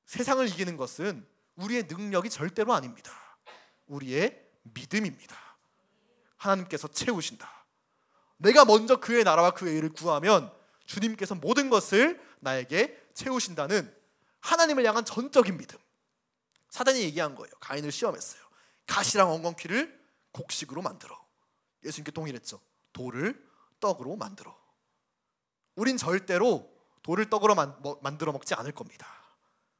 세상을 이기는 것은 우리의 능력이 절대로 아닙니다. 우리의 믿음입니다. 하나님께서 채우신다. 내가 먼저 그의 나라와 그의 의를 구하면 주님께서 모든 것을 나에게 채우신다는 하나님을 향한 전적인 믿음. 사단이 얘기한 거예요. 가인을 시험했어요. 가시랑 엉겅퀴를 곡식으로 만들어. 예수님께 동일했죠. 돌을 떡으로 만들어. 우린 절대로 돌을 떡으로 만들어 먹지 않을 겁니다.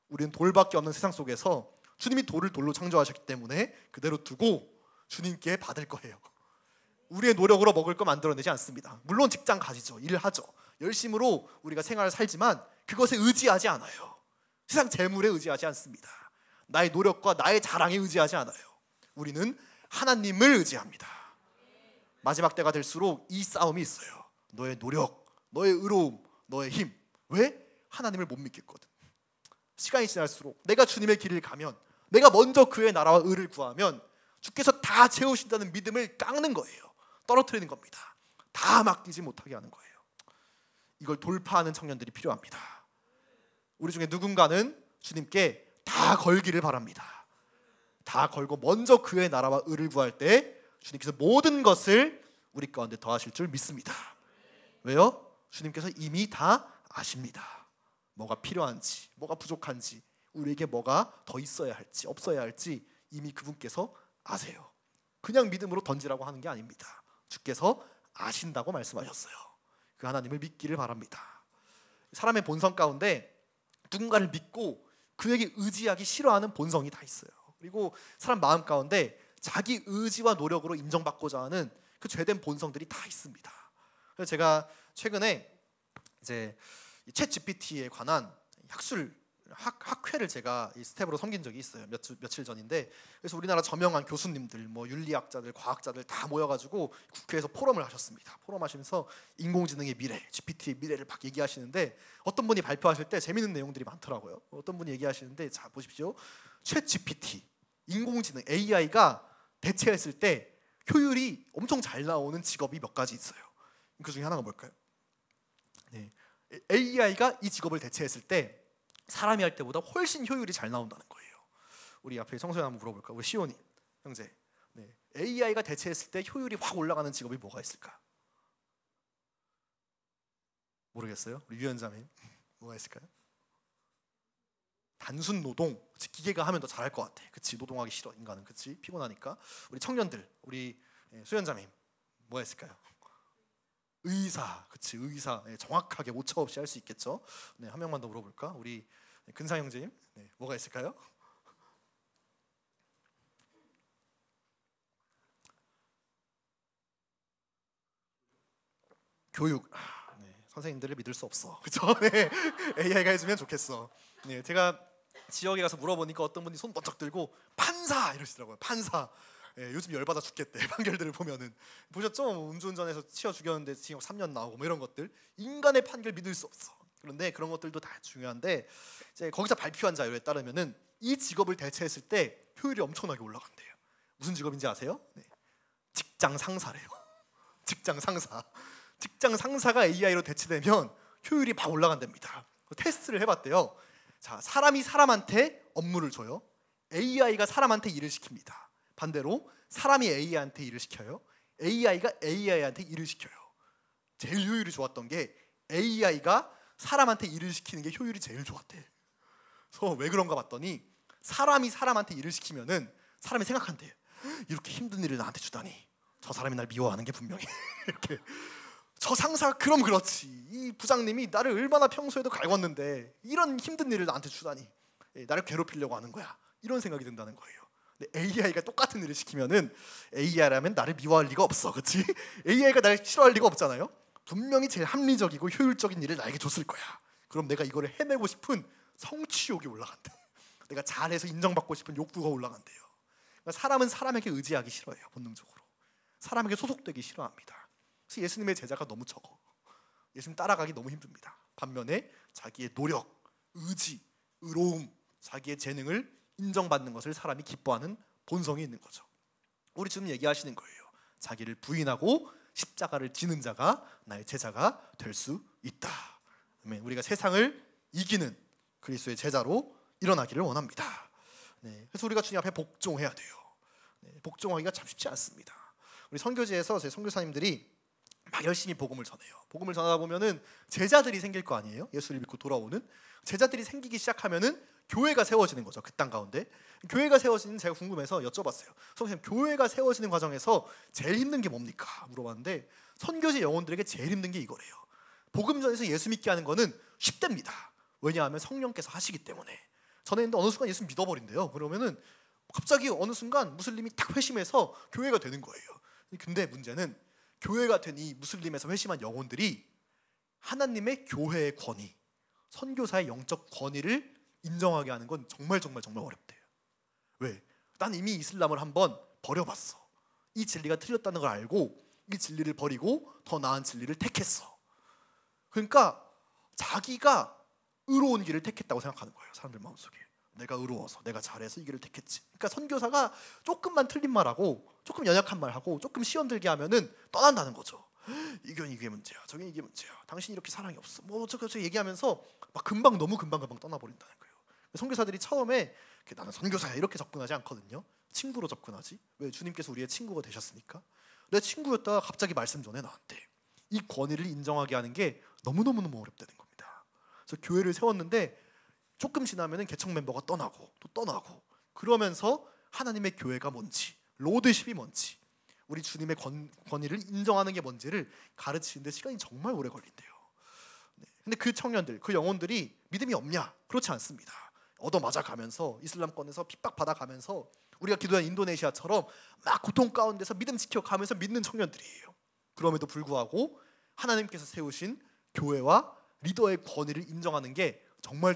우리는 돌밖에 없는 세상 속에서 주님이 돌을 돌로 창조하셨기 때문에 그대로 두고 주님께 받을 거예요. 우리의 노력으로 먹을 거 만들어내지 않습니다. 물론 직장 가지죠. 일하죠. 열심으로 우리가 생활을 살지만 그것에 의지하지 않아요. 세상 재물에 의지하지 않습니다. 나의 노력과 나의 자랑에 의지하지 않아요. 우리는 하나님을 의지합니다. 마지막 때가 될수록 이 싸움이 있어요. 너의 노력, 너의 의로움, 너의 힘. 왜? 하나님을 못 믿겠거든. 시간이 지날수록 내가 주님의 길을 가면, 내가 먼저 그의 나라와 의를 구하면 주께서 다 채우신다는 믿음을 깎는 거예요. 떨어뜨리는 겁니다. 다 맡기지 못하게 하는 거예요. 이걸 돌파하는 청년들이 필요합니다. 우리 중에 누군가는 주님께 다 걸기를 바랍니다. 다 걸고 먼저 그의 나라와 의를 구할 때 주님께서 모든 것을 우리 가운데 더하실 줄 믿습니다. 왜요? 주님께서 이미 다 아십니다. 뭐가 필요한지, 뭐가 부족한지, 우리에게 뭐가 더 있어야 할지 없어야 할지 이미 그분께서 아세요. 그냥 믿음으로 던지라고 하는 게 아닙니다. 주께서 아신다고 말씀하셨어요. 그 하나님을 믿기를 바랍니다. 사람의 본성 가운데 누군가를 믿고 그에게 의지하기 싫어하는 본성이 다 있어요. 그리고 사람 마음 가운데 자기 의지와 노력으로 인정받고자 하는 그 죄된 본성들이 다 있습니다. 그래서 제가 최근에 이제 챗 GPT에 관한 학회를 제가 이 스텝으로 섬긴 적이 있어요. 며칠 전인데, 그래서 우리나라 저명한 교수님들, 뭐 윤리학자들, 과학자들 다 모여가지고 국회에서 포럼을 하셨습니다. 포럼하시면서 인공지능의 미래, GPT의 미래를 막 얘기하시는데 어떤 분이 발표하실 때 재밌는 내용들이 많더라고요. 어떤 분이 얘기하시는데, 자 보십시오. 챗 GPT, 인공지능 AI가 대체했을 때 효율이 엄청 잘 나오는 직업이 몇 가지 있어요. 그 중에 하나가 뭘까요? 네. AI가 이 직업을 대체했을 때 사람이 할 때보다 훨씬 효율이 잘 나온다는 거예요. 우리 앞에 청소년 한번 물어볼까? 우리 시온이 형제, 네. AI가 대체했을 때 효율이 확 올라가는 직업이 뭐가 있을까? 모르겠어요? 우리 유연자매 뭐가 있을까요? 단순 노동, 그치, 기계가 하면 더 잘할 것 같아. 그치, 노동하기 싫어 인간은. 그치, 피곤하니까. 우리 청년들, 우리 수연자매 뭐가 있을까요? 의사, 그치, 의사. 네, 정확하게 오차 없이 할 수 있겠죠. 네, 한 명만 더 물어볼까? 우리 근상 형제님, 네, 뭐가 있을까요? 교육. 네, 선생님들을 믿을 수 없어. 그렇죠? 네, AI가 해주면 좋겠어. 네, 제가 지역에 가서 물어보니까 어떤 분이 손 번쩍 들고 판사 이러시더라고요. 판사. 예, 요즘 열받아 죽겠대. 판결들을 보면은 보셨죠? 음주운전해서 치여 죽였는데 징역 3년 나오고 뭐 이런 것들. 인간의 판결 믿을 수 없어. 그런데 그런 것들도 다 중요한데, 이제 거기서 발표한 자료에 따르면은 이 직업을 대체했을 때 효율이 엄청나게 올라간대요. 무슨 직업인지 아세요? 네. 직장 상사래요. 직장 상사. 직장 상사가 AI로 대체되면 효율이 막 올라간답니다. 테스트를 해봤대요. 자, 사람이 사람한테 업무를 줘요. AI가 사람한테 일을 시킵니다. 반대로 사람이 AI한테 일을 시켜요. AI가 AI한테 일을 시켜요. 제일 효율이 좋았던 게 AI가 사람한테 일을 시키는 게 효율이 제일 좋았대. 그래서 왜 그런가 봤더니 사람이 사람한테 일을 시키면은 사람이 생각한대. 이렇게 힘든 일을 나한테 주다니 저 사람이 날 미워하는 게 분명해. 이렇게. 저 상사가 그럼 그렇지, 이 부장님이 나를 얼마나 평소에도 갈궜는데 이런 힘든 일을 나한테 주다니 나를 괴롭히려고 하는 거야. 이런 생각이 든다는 거예요. AI가 똑같은 일을 시키면은 AI라면 나를 미워할 리가 없어, 그렇지? AI가 나를 싫어할 리가 없잖아요. 분명히 제일 합리적이고 효율적인 일을 나에게 줬을 거야. 그럼 내가 이거를 해내고 싶은 성취욕이 올라간대. 내가 잘해서 인정받고 싶은 욕구가 올라간대요. 그러니까 사람은 사람에게 의지하기 싫어해요. 본능적으로 사람에게 소속되기 싫어합니다. 그래서 예수님의 제자가 너무 적어. 예수님 따라가기 너무 힘듭니다. 반면에 자기의 노력, 의지, 의로움, 자기의 재능을 인정받는 것을 사람이 기뻐하는 본성이 있는 거죠. 우리 주님 얘기하시는 거예요. 자기를 부인하고 십자가를 지는 자가 나의 제자가 될 수 있다. 우리가 세상을 이기는 그리스도의 제자로 일어나기를 원합니다. 그래서 우리가 주님 앞에 복종해야 돼요. 복종하기가 참 쉽지 않습니다. 우리 선교지에서 제 선교사님들이 막 열심히 복음을 전해요. 복음을 전하다 보면은 제자들이 생길 거 아니에요. 예수를 믿고 돌아오는 제자들이 생기기 시작하면은 교회가 세워지는 거죠. 그 땅 가운데 교회가 세워지는, 제가 궁금해서 여쭤봤어요. 선생님, 교회가 세워지는 과정에서 제일 힘든 게 뭡니까? 물어봤는데 선교지 영혼들에게 제일 힘든 게 이거래요. 복음 전에서 예수 믿게 하는 거는 쉽답니다. 왜냐하면 성령께서 하시기 때문에. 전에 어느 순간 예수 믿어버린대요. 그러면은 갑자기 어느 순간 무슬림이 딱 회심해서 교회가 되는 거예요. 근데 문제는 교회가 된 이 무슬림에서 회심한 영혼들이 하나님의 교회의 권위, 선교사의 영적 권위를 인정하게 하는 건 정말 어렵대요. 왜? 난 이미 이슬람을 한번 버려봤어. 이 진리가 틀렸다는 걸 알고 이 진리를 버리고 더 나은 진리를 택했어. 그러니까 자기가 의로운 길을 택했다고 생각하는 거예요. 사람들 마음속에 내가 의로워서, 내가 잘해서 이 길을 택했지. 그러니까 선교사가 조금만 틀린 말하고 조금 연약한 말하고 조금 시험 들게 하면은 떠난다는 거죠. 이게 문제야, 저게 이게 문제야, 당신이 이렇게 사랑이 없어, 뭐 저거 얘기하면서 막 금방 떠나버린다는 거예요. 선교사들이 처음에 나는 선교사야 이렇게 접근하지 않거든요. 친구로 접근하지. 왜? 주님께서 우리의 친구가 되셨으니까. 내 친구였다가 갑자기 말씀 전해 나한테 이 권위를 인정하게 하는 게 너무너무 어렵다는 겁니다. 그래서 교회를 세웠는데 조금 지나면은 개척 멤버가 떠나고 또 떠나고, 그러면서 하나님의 교회가 뭔지, 로드십이 뭔지, 우리 주님의 권위를 인정하는 게 뭔지를 가르치는데 시간이 정말 오래 걸린대요. 근데 그 청년들, 그 영혼들이 믿음이 없냐? 그렇지 않습니다. 얻어맞아 가면서 이슬람권에서 핍박받아 가면서 우리가 기도한 인도네시아처럼 막 고통 가운데서 믿음 지켜가면서 믿는 청년들이에요. 그럼에도 불구하고 하나님께서 세우신 교회와 리더의 권위를 인정하는 게 정말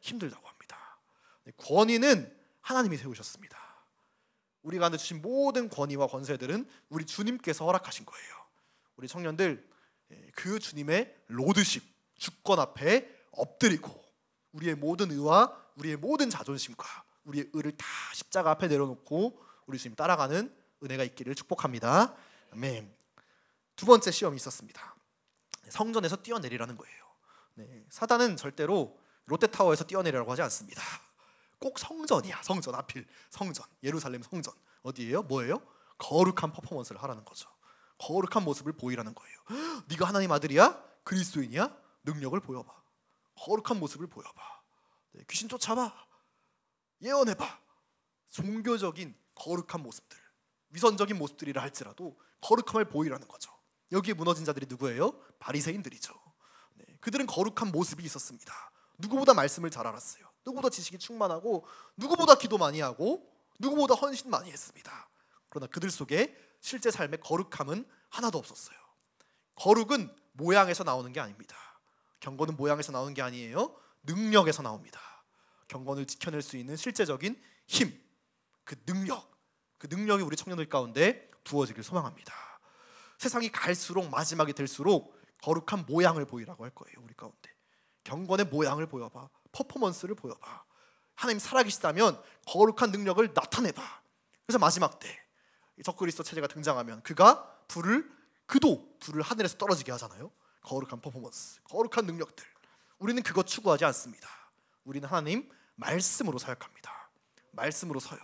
힘들다고 합니다. 권위는 하나님이 세우셨습니다. 우리가 주신 모든 권위와 권세들은 우리 주님께서 허락하신 거예요. 우리 청년들 그 주님의 로드십, 주권 앞에 엎드리고 우리의 모든 의와 우리의 모든 자존심과 우리의 의를 다 십자가 앞에 내려놓고 우리 주님 따라가는 은혜가 있기를 축복합니다. 아멘. 두 번째 시험이 있었습니다. 성전에서 뛰어내리라는 거예요. 사단은 절대로 롯데타워에서 뛰어내리라고 하지 않습니다. 꼭 성전이야. 성전, 하필 성전, 예루살렘 성전. 어디예요? 뭐예요? 거룩한 퍼포먼스를 하라는 거죠. 거룩한 모습을 보이라는 거예요. 네가 하나님 아들이야? 그리스도인이야? 능력을 보여봐. 거룩한 모습을 보여봐. 귀신 쫓아봐. 예언해봐. 종교적인 거룩한 모습들, 위선적인 모습들이라 할지라도 거룩함을 보이라는 거죠. 여기에 무너진 자들이 누구예요? 바리새인들이죠. 그들은 거룩한 모습이 있었습니다. 누구보다 말씀을 잘 알았어요. 누구보다 지식이 충만하고 누구보다 기도 많이 하고 누구보다 헌신 많이 했습니다. 그러나 그들 속에 실제 삶의 거룩함은 하나도 없었어요. 거룩은 모양에서 나오는 게 아닙니다. 경건은 모양에서 나오는 게 아니에요. 능력에서 나옵니다. 경건을 지켜낼 수 있는 실제적인 힘, 그 능력이 우리 청년들 가운데 부어지길 소망합니다. 세상이 갈수록 마지막이 될수록 거룩한 모양을 보이라고 할 거예요. 우리 가운데 경건의 모양을 보여봐. 퍼포먼스를 보여봐. 하나님 살아계시다면 거룩한 능력을 나타내봐. 그래서 마지막 때 적그리스도 체제가 등장하면 그가 불을 하늘에서 떨어지게 하잖아요. 거룩한 퍼포먼스, 거룩한 능력들. 우리는 그것 추구하지 않습니다. 우리는 하나님 말씀으로 사역합니다. 말씀으로 서요.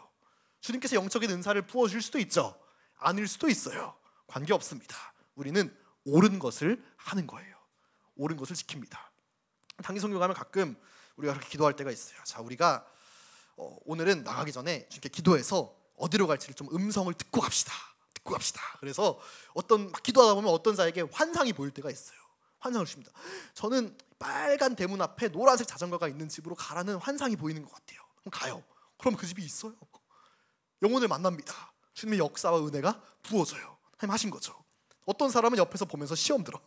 주님께서 영적인 은사를 부어줄 수도 있죠. 아닐 수도 있어요. 관계없습니다. 우리는 옳은 것을 하는 거예요. 옳은 것을 지킵니다. 단기 선교 가면 가끔 우리가 그렇게 기도할 때가 있어요. 자, 우리가 오늘은 나가기 전에 주님께 기도해서 어디로 갈지를 좀 음성을 듣고 갑시다. 그래서 막 기도하다 보면 어떤 자에게 환상이 보일 때가 있어요. 환상을 주십니다. 저는 빨간 대문 앞에 노란색 자전거가 있는 집으로 가라는 환상이 보이는 것 같아요. 그럼 가요. 그럼 그 집이 있어요. 영혼을 만납니다. 주님의 역사와 은혜가 부어져요. 하나님 하신 거죠. 어떤 사람은 옆에서 보면서 시험 들어.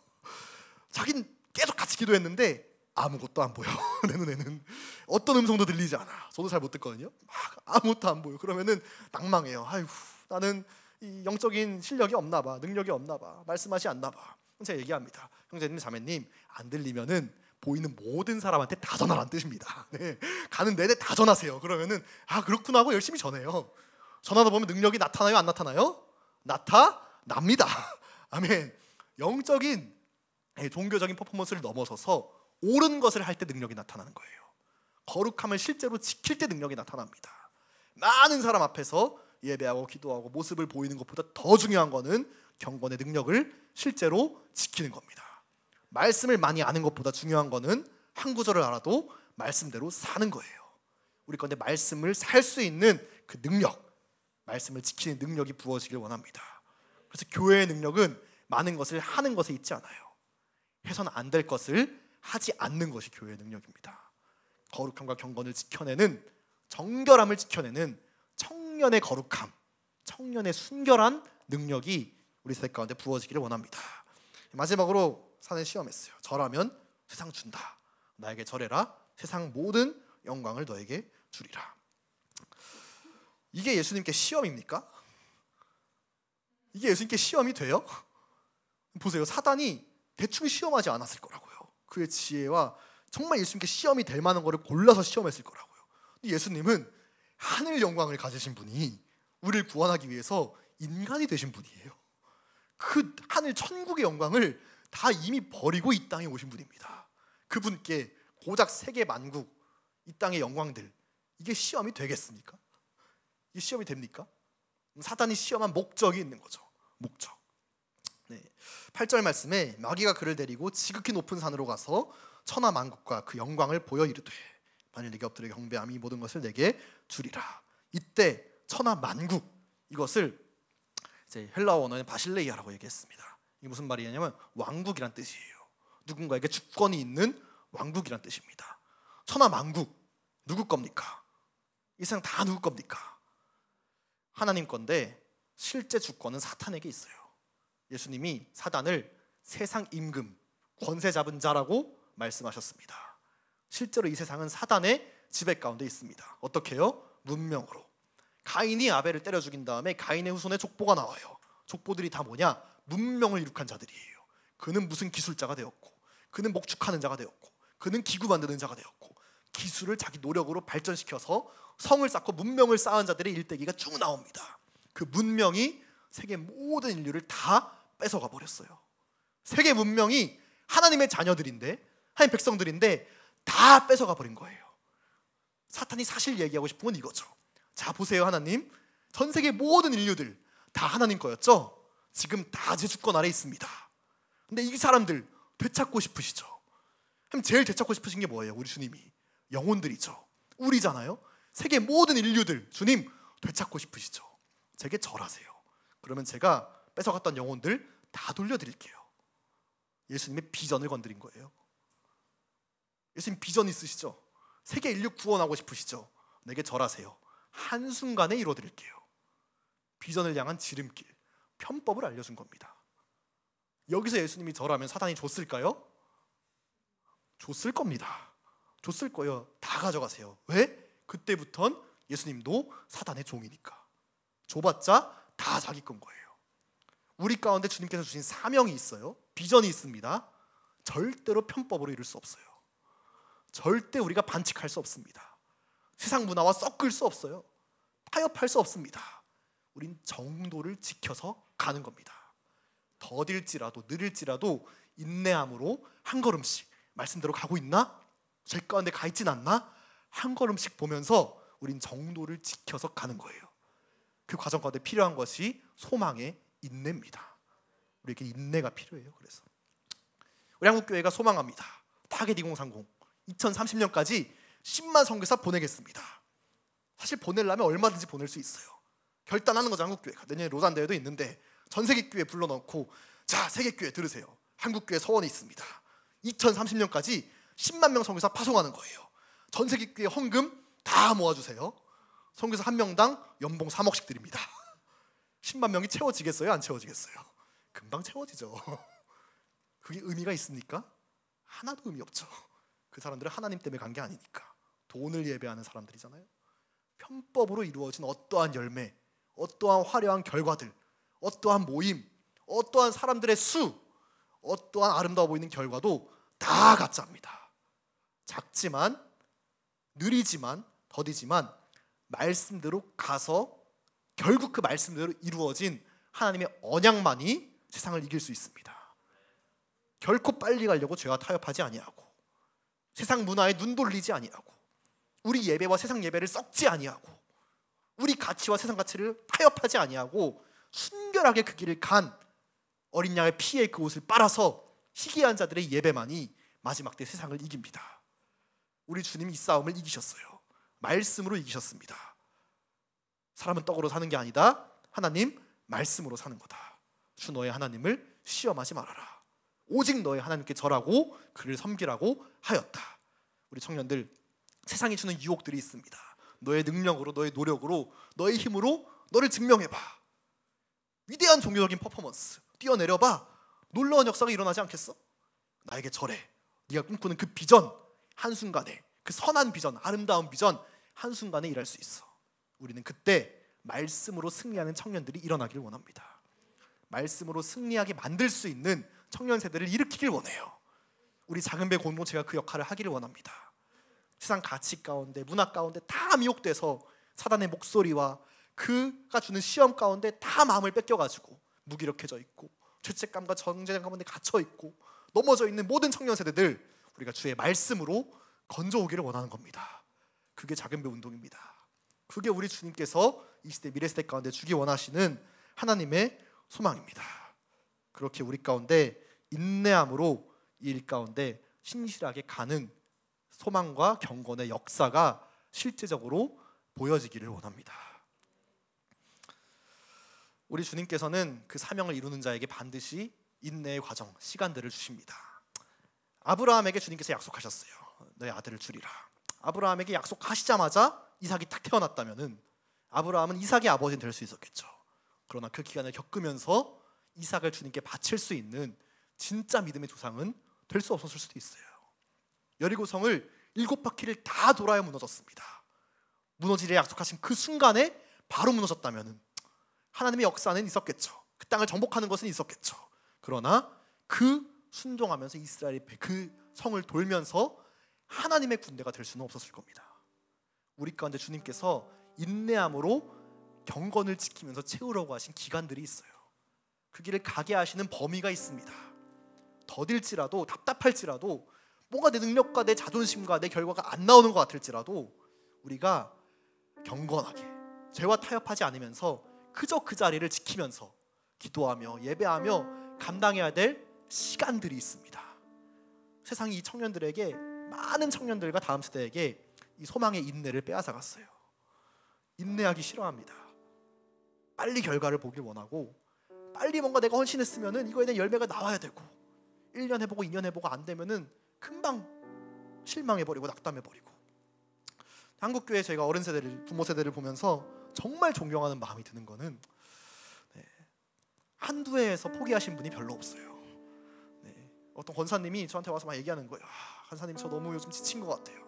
자긴 계속 같이 기도했는데 아무것도 안 보여. 내 눈에는 어떤 음성도 들리지 않아. 저도 잘 못 듣거든요. 막 아무것도 안 보여. 그러면은 낭망해요. 아이고, 나는 이 영적인 실력이 없나 봐, 능력이 없나 봐, 말씀하시 않나 봐. 제가 얘기합니다. 형제님, 자매님, 안 들리면은 보이는 모든 사람한테 다 전하라는 뜻입니다. 네. 가는 내내 다 전하세요. 그러면은 아, 그렇구나 하고 열심히 전해요. 전하다 보면 능력이 나타나요, 안 나타나요? 나타납니다. 아멘. 영적인 종교적인 퍼포먼스를 넘어서서 옳은 것을 할 때 능력이 나타나는 거예요. 거룩함을 실제로 지킬 때 능력이 나타납니다. 많은 사람 앞에서 예배하고 기도하고 모습을 보이는 것보다 더 중요한 거는 경건의 능력을 실제로 지키는 겁니다. 말씀을 많이 아는 것보다 중요한 거는 한 구절을 알아도 말씀대로 사는 거예요. 우리 건데 말씀을 살 수 있는 그 능력, 말씀을 지키는 능력이 부어지길 원합니다. 그래서 교회의 능력은 많은 것을 하는 것에 있지 않아요. 해서는 안 될 것을 하지 않는 것이 교회의 능력입니다. 거룩함과 경건을 지켜내는, 정결함을 지켜내는 청년의 거룩함, 청년의 순결한 능력이 우리 세대 가운데 부어지기를 원합니다. 마지막으로 사는 시험했어요. 절하면 세상 준다. 나에게 절해라. 세상 모든 영광을 너에게 주리라. 이게 예수님께 시험입니까? 이게 예수님께 시험이 돼요? 보세요. 사단이 대충 시험하지 않았을 거라고요. 그의 지혜와 정말 예수님께 시험이 될 만한 거를 골라서 시험했을 거라고요. 예수님은 하늘 영광을 가지신 분이 우리를 구원하기 위해서 인간이 되신 분이에요. 그 하늘 천국의 영광을 다 이미 버리고 이 땅에 오신 분입니다. 그분께 고작 세계 만국, 이 땅의 영광들, 이게 시험이 되겠습니까? 이게 시험이 됩니까? 사단이 시험한 목적이 있는 거죠. 목적. 네. 8절 말씀에 마귀가 그를 데리고 지극히 높은 산으로 가서 천하 만국과 그 영광을 보여 이르되 만일 네가 엎드려 경배함이 모든 것을 내게 주리라. 이때 천하 만국, 이것을 이제 헬라어 원어는 바실레이아라고 얘기했습니다. 이게 무슨 말이냐면 왕국이란 뜻이에요. 누군가에게 주권이 있는 왕국이란 뜻입니다. 천하 만국 누구 겁니까? 이 세상 다 누구 겁니까? 하나님 건데 실제 주권은 사탄에게 있어요. 예수님이 사단을 세상 임금, 권세 잡은 자라고 말씀하셨습니다. 실제로 이 세상은 사단의 지배 가운데 있습니다. 어떻게 해요? 문명으로. 가인이 아벨을 때려 죽인 다음에 가인의 후손의 족보가 나와요. 족보들이 다 뭐냐? 문명을 이룩한 자들이에요. 그는 무슨 기술자가 되었고, 그는 목축하는 자가 되었고, 그는 기구 만드는 자가 되었고, 기술을 자기 노력으로 발전시켜서 성을 쌓고 문명을 쌓은 자들의 일대기가 쭉 나옵니다. 그 문명이 세계 모든 인류를 다 뺏어가 버렸어요. 세계 문명이 하나님의 자녀들인데, 하나님 백성들인데 다 뺏어가 버린 거예요. 사탄이 사실 얘기하고 싶은 건 이거죠. 자, 보세요. 하나님, 전 세계 모든 인류들 다 하나님 거였죠? 지금 다 제 주권 아래 있습니다. 근데 이 사람들 되찾고 싶으시죠? 그럼 제일 되찾고 싶으신 게 뭐예요? 우리 주님이 영혼들이죠. 우리잖아요. 세계 모든 인류들 주님 되찾고 싶으시죠? 제게 절하세요. 그러면 제가 뺏어갔던 영혼들 다 돌려드릴게요. 예수님의 비전을 건드린 거예요. 예수님 비전 있으시죠? 세계 인류 구원하고 싶으시죠? 내게 절하세요. 한순간에 이루어드릴게요. 비전을 향한 지름길, 편법을 알려준 겁니다. 여기서 예수님이 절하면 사단이 줬을까요? 줬을 겁니다. 줬을 거예요. 다 가져가세요. 왜? 그때부턴 예수님도 사단의 종이니까. 줘봤자 다 자기 건 거예요. 우리 가운데 주님께서 주신 사명이 있어요. 비전이 있습니다. 절대로 편법으로 이룰 수 없어요. 절대 우리가 반칙할 수 없습니다. 세상 문화와 섞을 수 없어요. 타협할 수 없습니다. 우린 정도를 지켜서 가는 겁니다. 더딜지라도 느릴지라도 인내함으로 한 걸음씩 말씀대로 가고 있나? 제 가운데 가 있진 않나? 한 걸음씩 보면서 우린 정도를 지켜서 가는 거예요. 그 과정 가운데 필요한 것이 소망의 인내입니다. 우리에게 인내가 필요해요. 그래서 우리 한국교회가 소망합니다. 타겟 2030 2030년까지 10만 선교사 보내겠습니다. 사실 보내려면 얼마든지 보낼 수 있어요. 결단하는 거죠. 한국교회가 내년에 로잔 대회도 있는데 전 세계 교회 불러넣고 자, 세계 교회 들으세요. 한국교회 서원이 있습니다. 2030년까지 10만 명 선교사 파송하는 거예요. 전 세계 교회 헌금 다 모아주세요. 선교사 한 명당 연봉 3억씩 드립니다. 10만 명이 채워지겠어요? 안 채워지겠어요? 금방 채워지죠. 그게 의미가 있습니까? 하나도 의미 없죠. 그 사람들은 하나님 때문에 간 게 아니니까. 돈을 예배하는 사람들이잖아요. 편법으로 이루어진 어떠한 열매, 어떠한 화려한 결과들, 어떠한 모임, 어떠한 사람들의 수, 어떠한 아름다워 보이는 결과도 다 가짜입니다. 작지만, 느리지만, 더디지만 말씀대로 가서 결국 그 말씀대로 이루어진 하나님의 언약만이 세상을 이길 수 있습니다. 결코 빨리 가려고 죄와 타협하지 아니하고, 세상 문화에 눈 돌리지 아니하고, 우리 예배와 세상 예배를 썩지 아니하고, 우리 가치와 세상 가치를 타협하지 아니하고 순결하게 그 길을 간 어린 양의 피에 그 옷을 빨아서 희귀한 자들의 예배만이 마지막 때 세상을 이깁니다. 우리 주님이 이 싸움을 이기셨어요. 말씀으로 이기셨습니다. 사람은 떡으로 사는 게 아니다. 하나님 말씀으로 사는 거다. 주 너의 하나님을 시험하지 말아라. 오직 너의 하나님께 절하고 그를 섬기라고 하였다. 우리 청년들, 세상이 주는 유혹들이 있습니다. 너의 능력으로, 너의 노력으로, 너의 힘으로 너를 증명해봐. 위대한 종교적인 퍼포먼스 뛰어내려봐. 놀라운 역사가 일어나지 않겠어? 나에게 절해. 네가 꿈꾸는 그 비전, 한순간에, 그 선한 비전, 아름다운 비전 한순간에 일할 수 있어. 우리는 그때 말씀으로 승리하는 청년들이 일어나기를 원합니다. 말씀으로 승리하게 만들 수 있는 청년 세대를 일으키길 원해요. 우리 작은배 공동체가 그 역할을 하기를 원합니다. 세상 가치 가운데, 문화 가운데 다 미혹돼서 사단의 목소리와 그가 주는 시험 가운데 다 마음을 뺏겨가지고 무기력해져 있고, 죄책감과 정죄감 가운데 갇혀 있고 넘어져 있는 모든 청년 세대들, 우리가 주의 말씀으로 건져오기를 원하는 겁니다. 그게 작은배 운동입니다. 그게 우리 주님께서 이 시대 미래세대 가운데 주기 원하시는 하나님의 소망입니다. 그렇게 우리 가운데 인내함으로 이 일 가운데 신실하게 가는 소망과 경건의 역사가 실제적으로 보여지기를 원합니다. 우리 주님께서는 그 사명을 이루는 자에게 반드시 인내의 과정, 시간들을 주십니다. 아브라함에게 주님께서 약속하셨어요. 너의 아들을 주리라. 아브라함에게 약속하시자마자 이삭이 딱 태어났다면은 아브라함은 이삭의 아버지는 될 수 있었겠죠. 그러나 그 기간을 겪으면서 이삭을 주님께 바칠 수 있는 진짜 믿음의 조상은 될 수 없었을 수도 있어요. 여리고성을 7바퀴를 다 돌아야 무너졌습니다. 무너지리라 약속하신 그 순간에 바로 무너졌다면 하나님의 역사는 있었겠죠. 그 땅을 정복하는 것은 있었겠죠. 그러나 그 순종하면서 이스라엘이 그 성을 돌면서 하나님의 군대가 될 수는 없었을 겁니다. 우리 가운데 주님께서 인내함으로 경건을 지키면서 채우려고 하신 기간들이 있어요. 그 길을 가게 하시는 범위가 있습니다. 더딜지라도, 답답할지라도, 뭔가 내 능력과 내 자존심과 내 결과가 안 나오는 것 같을지라도 우리가 경건하게 죄와 타협하지 않으면서 그저 그 자리를 지키면서 기도하며 예배하며 감당해야 될 시간들이 있습니다. 세상이 이 청년들에게, 많은 청년들과 다음 세대에게 이 소망의 인내를 빼앗아갔어요. 인내하기 싫어합니다. 빨리 결과를 보길 원하고, 빨리 뭔가 내가 헌신했으면은 이거에 대한 열매가 나와야 되고, 1년 해보고 2년 해보고 안 되면은 금방 실망해버리고 낙담해버리고. 한국교회 저희가 어른 세대를, 부모 세대를 보면서 정말 존경하는 마음이 드는 거는 한두 해에서 포기하신 분이 별로 없어요. 어떤 권사님이 저한테 와서 막 얘기하는 거예요. 권사님, 저 너무 요즘 지친 것 같아요.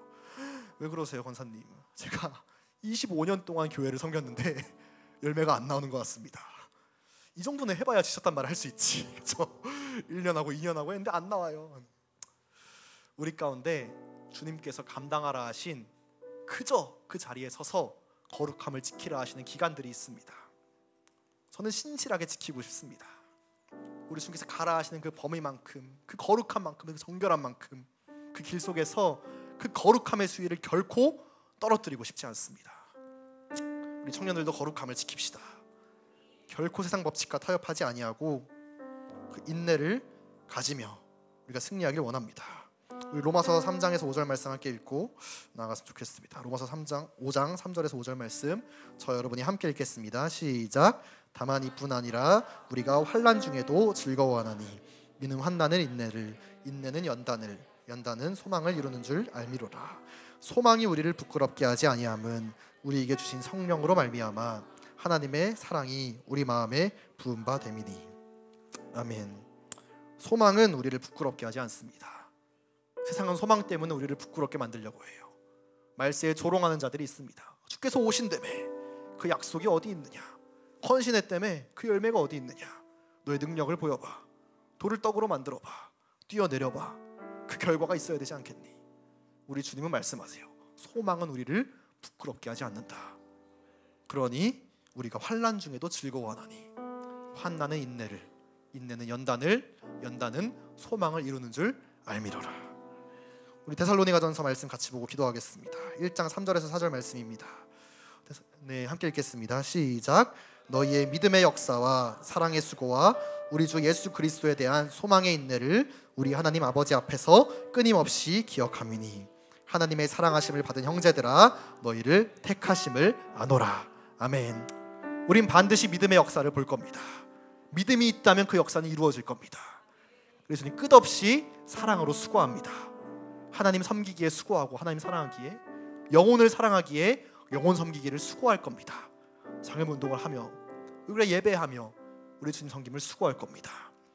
왜 그러세요, 권사님? 제가 25년 동안 교회를 섬겼는데 열매가 안 나오는 것 같습니다. 이 정도는 해봐야 지쳤단 말을 할 수 있지. 그렇죠? 1년 하고 2년 하고 했는데 안 나와요. 우리 가운데 주님께서 감당하라 하신, 그저 그 자리에 서서 거룩함을 지키라 하시는 기간들이 있습니다. 저는 신실하게 지키고 싶습니다. 우리 주님께서 가라 하시는 그 범위만큼, 그 거룩한 만큼, 그 정결한 만큼 그 길 속에서 그 거룩함의 수위를 결코 떨어뜨리고 싶지 않습니다. 우리 청년들도 거룩함을 지킵시다. 결코 세상 법칙과 타협하지 아니하고 그 인내를 가지며 우리가 승리하길 원합니다. 우리 로마서 3장에서 5절 말씀 함께 읽고 나아갔으면 좋겠습니다. 로마서 5장 3절에서 5절 말씀 저 여러분이 함께 읽겠습니다. 시작. 다만 이뿐 아니라 우리가 환난 중에도 즐거워하나니 이는 환난은 인내를, 인내는 연단을, 연단은 소망을 이루는 줄 알미로라. 소망이 우리를 부끄럽게 하지 아니함은 우리에게 주신 성령으로 말미암아 하나님의 사랑이 우리 마음에 부은 바 됨이니. 아멘. 소망은 우리를 부끄럽게 하지 않습니다. 세상은 소망 때문에 우리를 부끄럽게 만들려고 해요. 말세에 조롱하는 자들이 있습니다. 주께서 오신다며 그 약속이 어디 있느냐, 헌신했다며 그 열매가 어디 있느냐, 너의 능력을 보여봐, 돌을 떡으로 만들어봐, 뛰어내려봐, 그 결과가 있어야 되지 않겠니? 우리 주님은 말씀하세요. 소망은 우리를 부끄럽게 하지 않는다. 그러니 우리가 환난 중에도 즐거워하나니 환난은 인내를, 인내는 연단을, 연단은 소망을 이루는 줄 알미러라. 우리 데살로니가전서 말씀 같이 보고 기도하겠습니다. 1장 3절에서 4절 말씀입니다. 네, 함께 읽겠습니다. 시작. 너희의 믿음의 역사와 사랑의 수고와 우리 주 예수 그리스도에 대한 소망의 인내를 우리 하나님 아버지 앞에서 끊임없이 기억하미니 하나님의 사랑하심을 받은 형제들아 너희를 택하심을 아노라. 아멘. 우린 반드시 믿음의 역사를 볼 겁니다. 믿음이 있다면 그 역사는 이루어질 겁니다. 그래서 끝없이 사랑으로 수고합니다. 하나님 섬기기에 수고하고 하나님 사랑하기에, 영혼을 사랑하기에 영혼 섬기기를 수고할 겁니다. 장애운동을 하며 우리가 예배하며 우리 주님 섬김을 수고할 겁니다.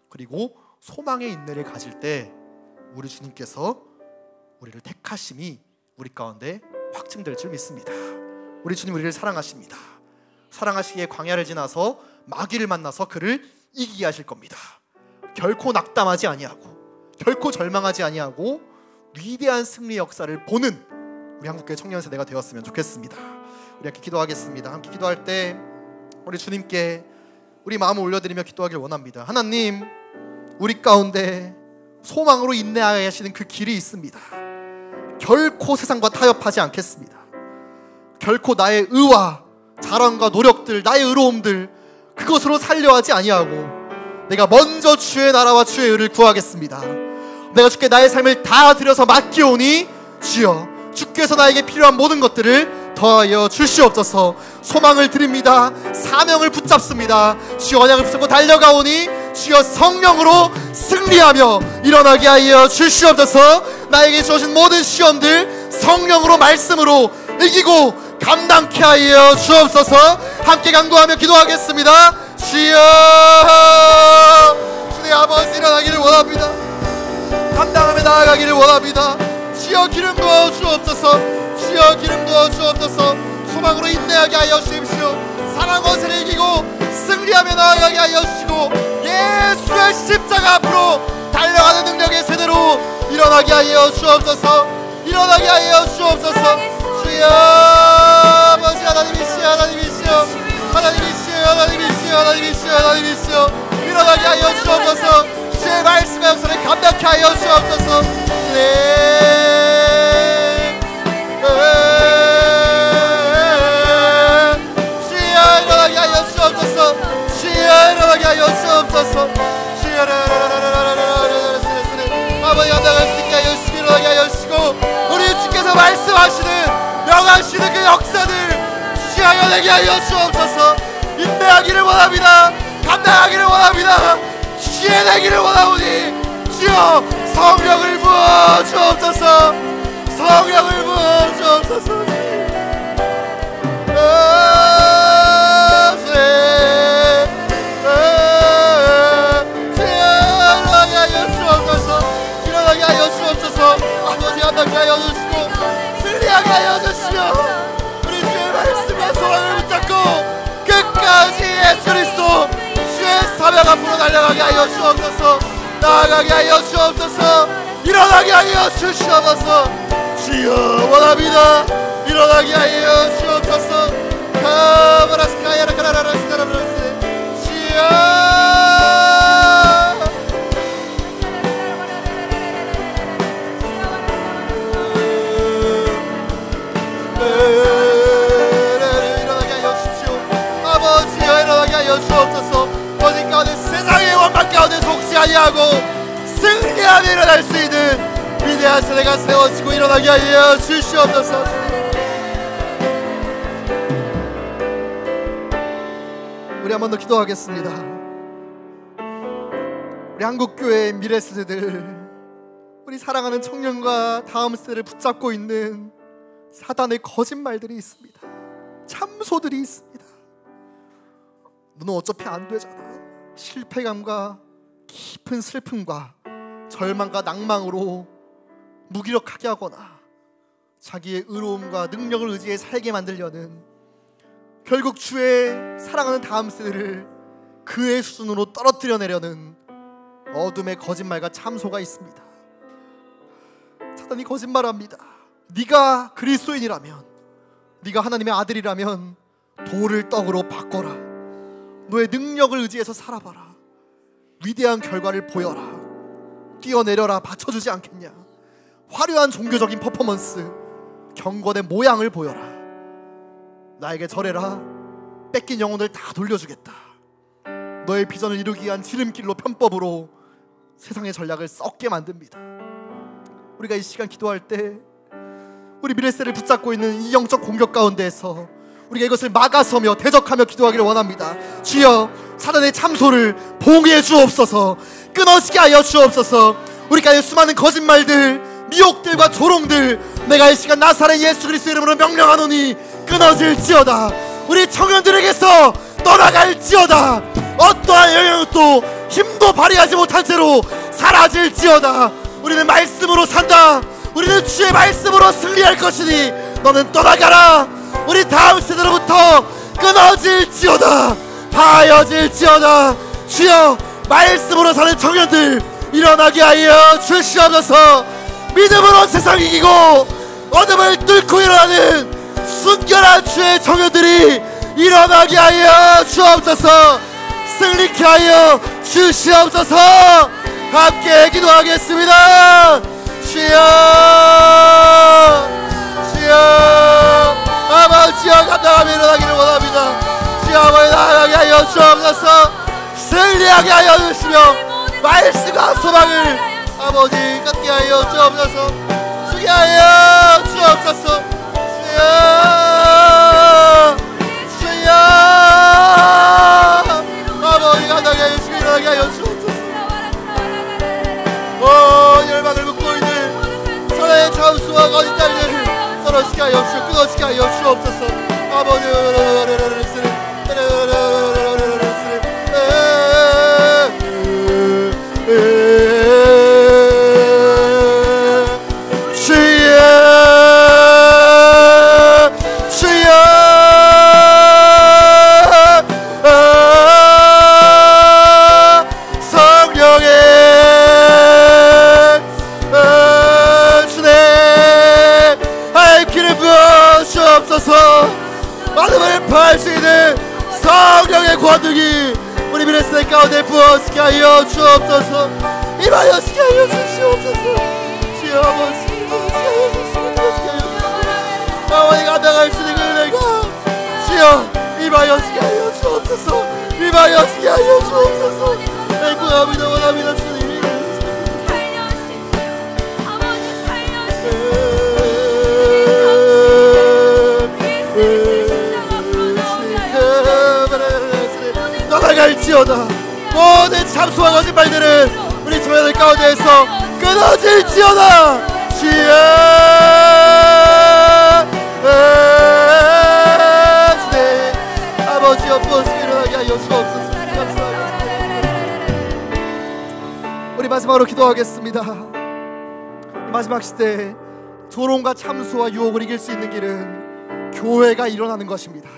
그리고 소망의 인내를 가질 때 우리 주님께서 우리를 택하심이 우리 가운데 확증될 줄 믿습니다. 우리 주님 우리를 사랑하십니다. 사랑하시기에 광야를 지나서 마귀를 만나서 그를 이기게 하실 겁니다. 결코 낙담하지 아니하고 결코 절망하지 아니하고 위대한 승리 역사를 보는 우리 한국교회 청년 세대가 되었으면 좋겠습니다. 우리 함께 기도하겠습니다. 함께 기도할 때 우리 주님께 우리 마음을 올려드리며 기도하길 원합니다. 하나님, 우리 가운데 소망으로 인내하게 하시는 그 길이 있습니다. 결코 세상과 타협하지 않겠습니다. 결코 나의 의와 자랑과 노력들, 나의 의로움들 그것으로 살려하지 아니하고 내가 먼저 주의 나라와 주의 의를 구하겠습니다. 내가 주께 나의 삶을 다 드려서 맡기오니 주여 주께서 나에게 필요한 모든 것들을 더하여 주시옵소서. 소망을 드립니다. 사명을 붙잡습니다. 주여 언약을 붙잡고 달려가오니 주여 성령으로 승리하며 일어나게 하여 주시옵소서. 나에게 주어진 모든 시험들 성령으로 말씀으로 이기고 감당케 하여 주옵소서. 함께 간구하며 기도하겠습니다. 주여 주님 아버지 일어나기를 원합니다. 감당하며 나아가기를 원합니다. 주여 기름 부어 주옵소서. 주여 기름 부어 주옵소서. 소망으로 인내하게 하여 주십시오. 사랑 원세를 이기고 승리하며 나아가게 하여 주시고 예수의 십자가 앞으로 달려가는 능력의 세대로 일어나게 하여 주옵소서. 일어나게 하여 주옵소서. 주여 아버지 하나님이시여 하나님이시여 하나님이시여 하나님이시여 하나님이시여 하나님이시여 일어나게 하여 주옵소서. 주의 말씀의 역사를 감당케 하여 주옵소서. 주여 일어나게 하여 주옵소서. 주여 일어나게 하여 주옵소서. 주여 아버지 감당할 수 있게 하여 주시고 일어나게 하여 주시고 우리 주께서 말씀하시는 명하시는 그 역사들 주여 내게 하여 주옵소서. 인내하기를 원합니다. 감당하기를 원합니다. 주의 되기를 원하오니 주여 성령을 부어 주옵소서. 성령을 부어 주옵소서. 일어나게 하여 주옵소서. 일어나게 하여 주옵소서. 아버지 감당케 하여 주시고 승리하게 하여 주시오. 우리 주의 말씀과 소망을 붙잡고 끝까지 예수 그리스도 주의 사명 앞으로 달려가게 하여 주옵소서. 나아가게 하여 주옵소서. 일어나게 하여 주시옵소서. 주여 원합니다. 일어나게 하여 주옵소서. 주여 주옵소서. 어디 가운데 세상의 원망 가운데 속지 아니하고 승리하며 일어날 수 있는 위대한 세대가 세워지고 일어나게 하여 주시옵소서. 우리 한 번 더 기도하겠습니다. 우리 한국교회의 미래 세대들, 우리 사랑하는 청년과 다음 세대를 붙잡고 있는 사단의 거짓말들이 있습니다. 참소들이 있습니다. 너는 어차피 안 되잖아. 실패감과 깊은 슬픔과 절망과 낭망으로 무기력하게 하거나 자기의 의로움과 능력을 의지해 살게 만들려는, 결국 주의 사랑하는 다음 세대를 그의 수준으로 떨어뜨려 내려는 어둠의 거짓말과 참소가 있습니다. 사단이 거짓말합니다. 네가 그리스도인이라면, 네가 하나님의 아들이라면 돌을 떡으로 바꿔라. 너의 능력을 의지해서 살아봐라. 위대한 결과를 보여라. 뛰어내려라. 받쳐주지 않겠냐. 화려한 종교적인 퍼포먼스, 경건의 모양을 보여라. 나에게 절해라. 뺏긴 영혼을 다 돌려주겠다. 너의 비전을 이루기 위한 지름길로, 편법으로 세상의 전략을 썩게 만듭니다. 우리가 이 시간 기도할 때 우리 미래세를 붙잡고 있는 이 영적 공격 가운데에서 우리가 이것을 막아서며 대적하며 기도하기를 원합니다. 주여, 사단의 참소를 봉해 주옵소서. 끊어지게 하여 주옵소서. 우리가 수많은 거짓말들, 미혹들과 조롱들, 내가 이 시간 나사렛 예수 그리스도 이름으로 명령하노니 끊어질지어다. 우리 청년들에게서 떠나갈지어다. 어떠한 영향도 힘도 발휘하지 못한 채로 사라질지어다. 우리는 말씀으로 산다. 우리는 주의 말씀으로 승리할 것이니 너는 떠나가라. 우리 다음 세대로부터 끊어질지어다. 파여질지어다. 주여, 말씀으로 사는 청년들 일어나게 하여 주시옵소서. 믿음으로 세상 이기고 어둠을 뚫고 일어나는 순결한 주의 청년들이 일어나게 하여 주옵소서. 승리케 하여 주시옵소서. 함께 기도하겠습니다. 주여, 주여, 아버지여, 감당하며 일어나기를 원합니다. 주여, 아버지 나아가게 하여 주옵소서. 승리하게 하여 주시며 말씀과 소망을 아버지 갖게 하여 주옵소서. 주게 하여 주옵소서. 주여, 주여, 아버지 감당하게 하여 주시며 일어나게 하여 주옵소서. 열망을 묻고 있는 사랑의 참수와 거짓 딸들 떨어지게 하여 주시고 끊어지게 하여 주옵소서. 아버지 마음을 파할 수 있는 성령의 권능이 우리 미래세대 가운데 부어지게 하여 주옵소서. 임하여지게 하여 주시옵소서. 주여, 아버지 아버지가 나갈 수 있는 은혜가 주여 임하여지게 하여 주옵소서. 임하여지게 하여 주옵소서. 애구합니다. 원합니다. 주님 떠나갈지어다. 모든 참소와 거짓말들은 우리 청년들 가운데에서 끊어질지어다. 주여, 주님 아버지여 부어서 일어나게 하여 주옵소서. 우리 마지막으로 기도하겠습니다. 마지막 시대에 조롱과 참소와 유혹을 이길 수 있는 길은 교회가 일어나는 것입니다.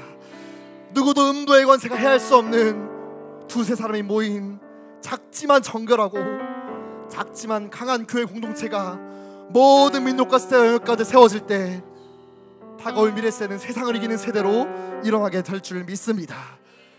누구도 음부의 권세가 해할 수 없는 두세 사람이 모인 작지만 정결하고 작지만 강한 교회 공동체가 모든 민족과 세대와 영역까지 세워질 때 다가올 미래세는 세상을 이기는 세대로 일어나게 될 줄 믿습니다.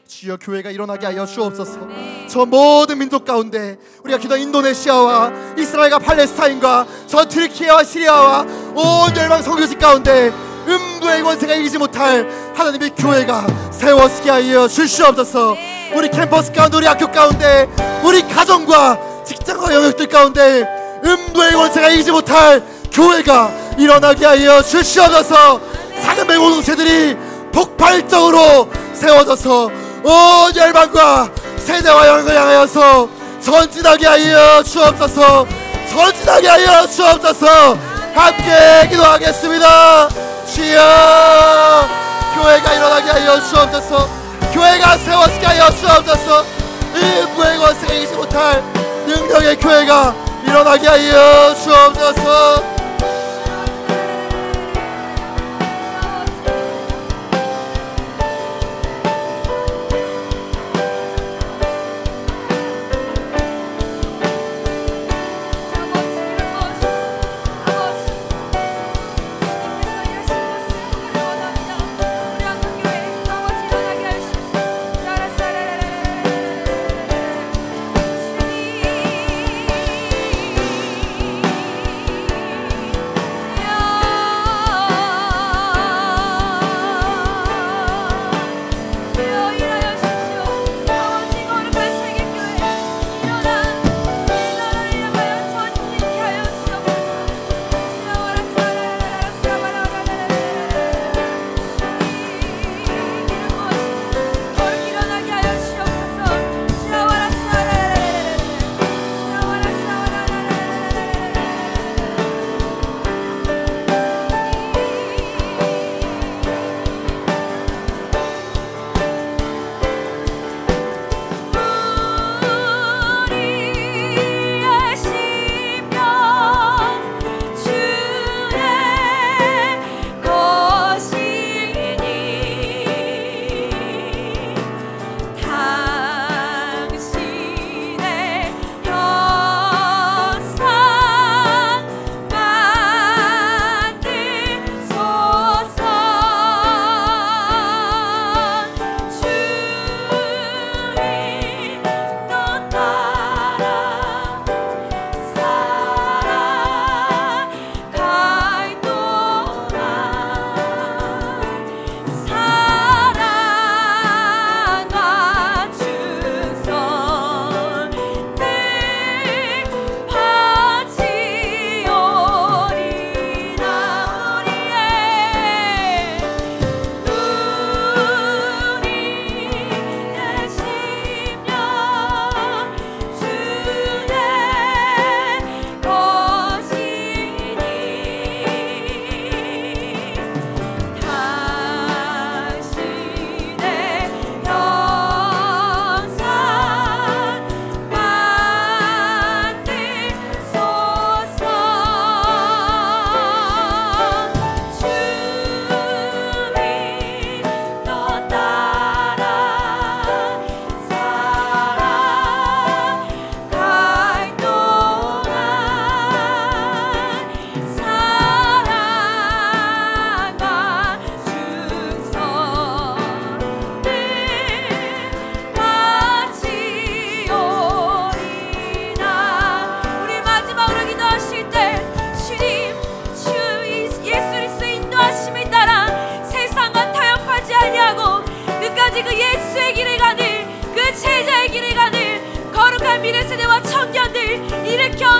주여, 교회가 일어나게 하여 주옵소서. 저 모든 민족 가운데 우리가 기도한 인도네시아와 이스라엘과 팔레스타인과 저 튀르키예와 시리아와 온 열방 선교지 가운데 음부의 권세가 이기지 못할 하나님의 교회가 세워지게 하여 주시옵소서. 우리 캠퍼스 가운데, 우리 학교 가운데, 우리 가정과 직장과 영역들 가운데 음부의 권세가 이기지 못할 교회가 일어나게 하여 주시옵소서. 사금의 공동체들이 폭발적으로 세워져서 온 열방과 세대와 영역을 향하여서 전진하게 하여 주옵소서. 전진하게 하여 주옵소서. 함께 기도하겠습니다. 주여 교회가 일어나게 하여 주옵소서. 교회가 세워지게 하여 주옵소서. 이 무의 권세에 이기지 못할 능력의 교회가 일어나게 하여 주옵소서.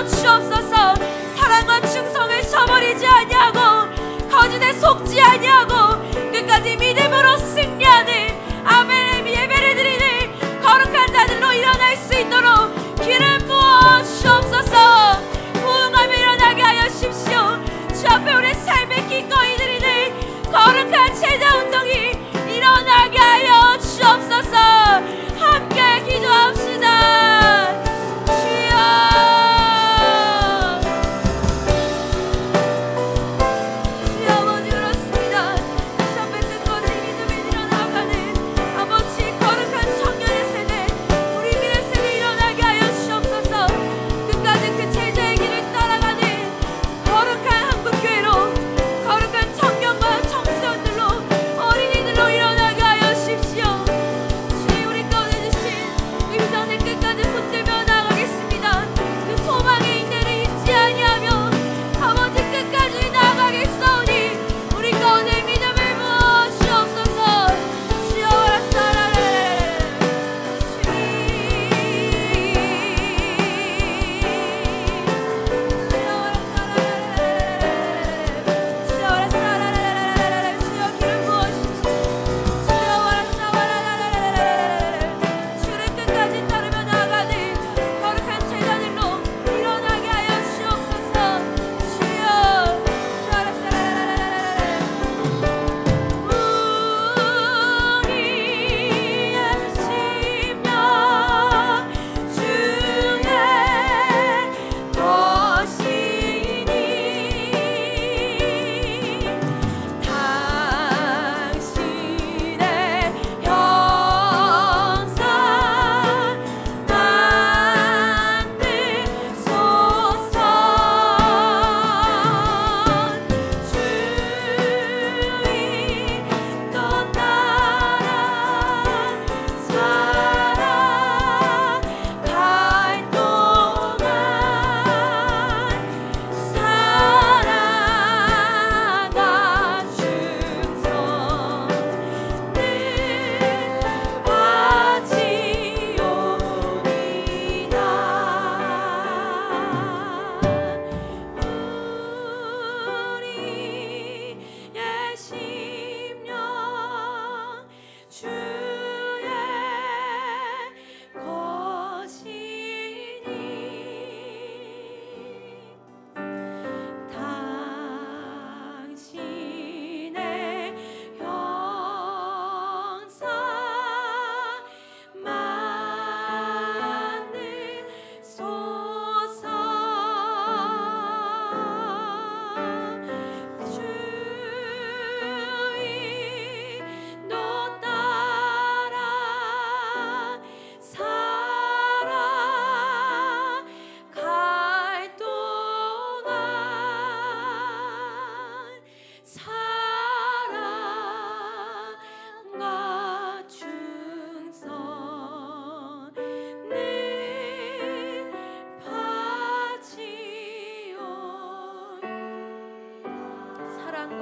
주옵소서. 사랑과 충성을 저버리지 아니하고 거짓에 속지 아니하고 끝까지 믿음으로 승리하는 아멘의 예배를 드리는 거룩한 자들로 일어날 수 있도록 기름 부어 주옵소서. 부흥하며 일어나게 하여 주십시오. 주 앞에 우리 삶을 기꺼이 드리는 거룩한 제자 운동이 일어나게 하여 주옵소서. 함께 기도합시다. 주여, 주여 아버지 그렇습니다.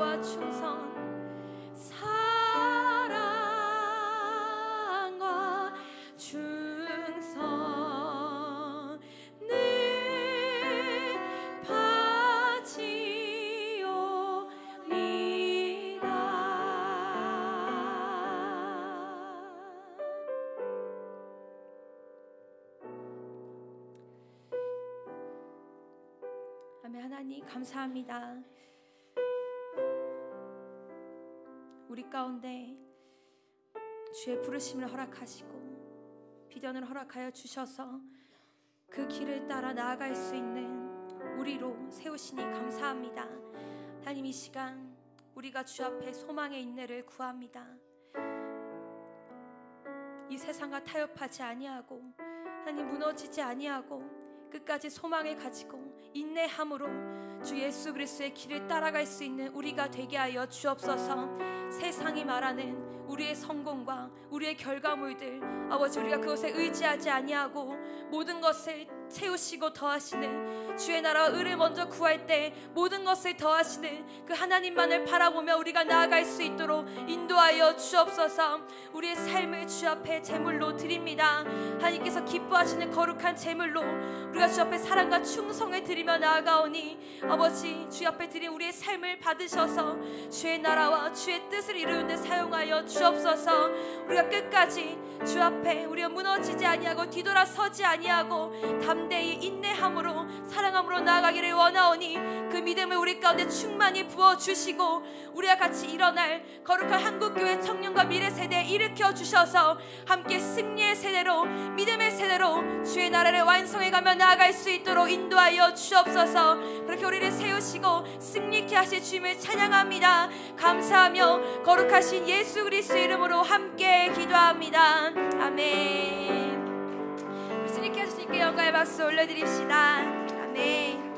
사랑과 충성 사랑과 충성 늘 바치오리다. 아멘. 하나님 감사합니다. 우리 가운데 주의 부르심을 허락하시고 비전을 허락하여 주셔서 그 길을 따라 나아갈 수 있는 우리로 세우시니 감사합니다. 하나님, 이 시간 우리가 주 앞에 소망의 인내를 구합니다. 이 세상과 타협하지 아니하고 하나님 무너지지 아니하고 끝까지 소망을 가지고 인내함으로 주 예수 그리스도의 길을 따라갈 수 있는 우리가 되게 하여 주옵소서. 세상이 말하는 우리의 성공과 우리의 결과물들, 아버지, 우리가 그것에 의지하지 아니하고 모든 것을 채우시고 더하시는 주의 나라와 의를 먼저 구할 때 모든 것을 더하시는 그 하나님만을 바라보며 우리가 나아갈 수 있도록 인도하여 주옵소서. 우리의 삶을 주 앞에 제물로 드립니다. 하나님께서 기뻐하시는 거룩한 제물로 우리가 주 앞에 사랑과 충성을 드리며 나아가오니 아버지, 주 앞에 드린 우리의 삶을 받으셔서 주의 나라와 주의 뜻을 이루는 데 사용하여 주옵소서. 우리가 끝까지 주 앞에 우리가 무너지지 아니하고 뒤돌아서지 아니하고 담대히 인내함으로 사랑함으로 나아가기를 원하오니 그 믿음을 우리 가운데 충만히 부어주시고 우리와 같이 일어날 거룩한 한국교회 청년과 미래 세대에 일으켜 주셔서 함께 승리의 세대로 믿음의 세대로 주의 나라를 완성해가며 나아갈 수 있도록 인도하여 주옵소서. 그렇게 우리를 세우시고 승리케 하실 주님을 찬양합니다. 감사하며 거룩하신 예수 그리스도의 이름으로 함께 기도합니다. 아멘. 승리케 하시니께 영광의 박수 올려드립시다. 아멘.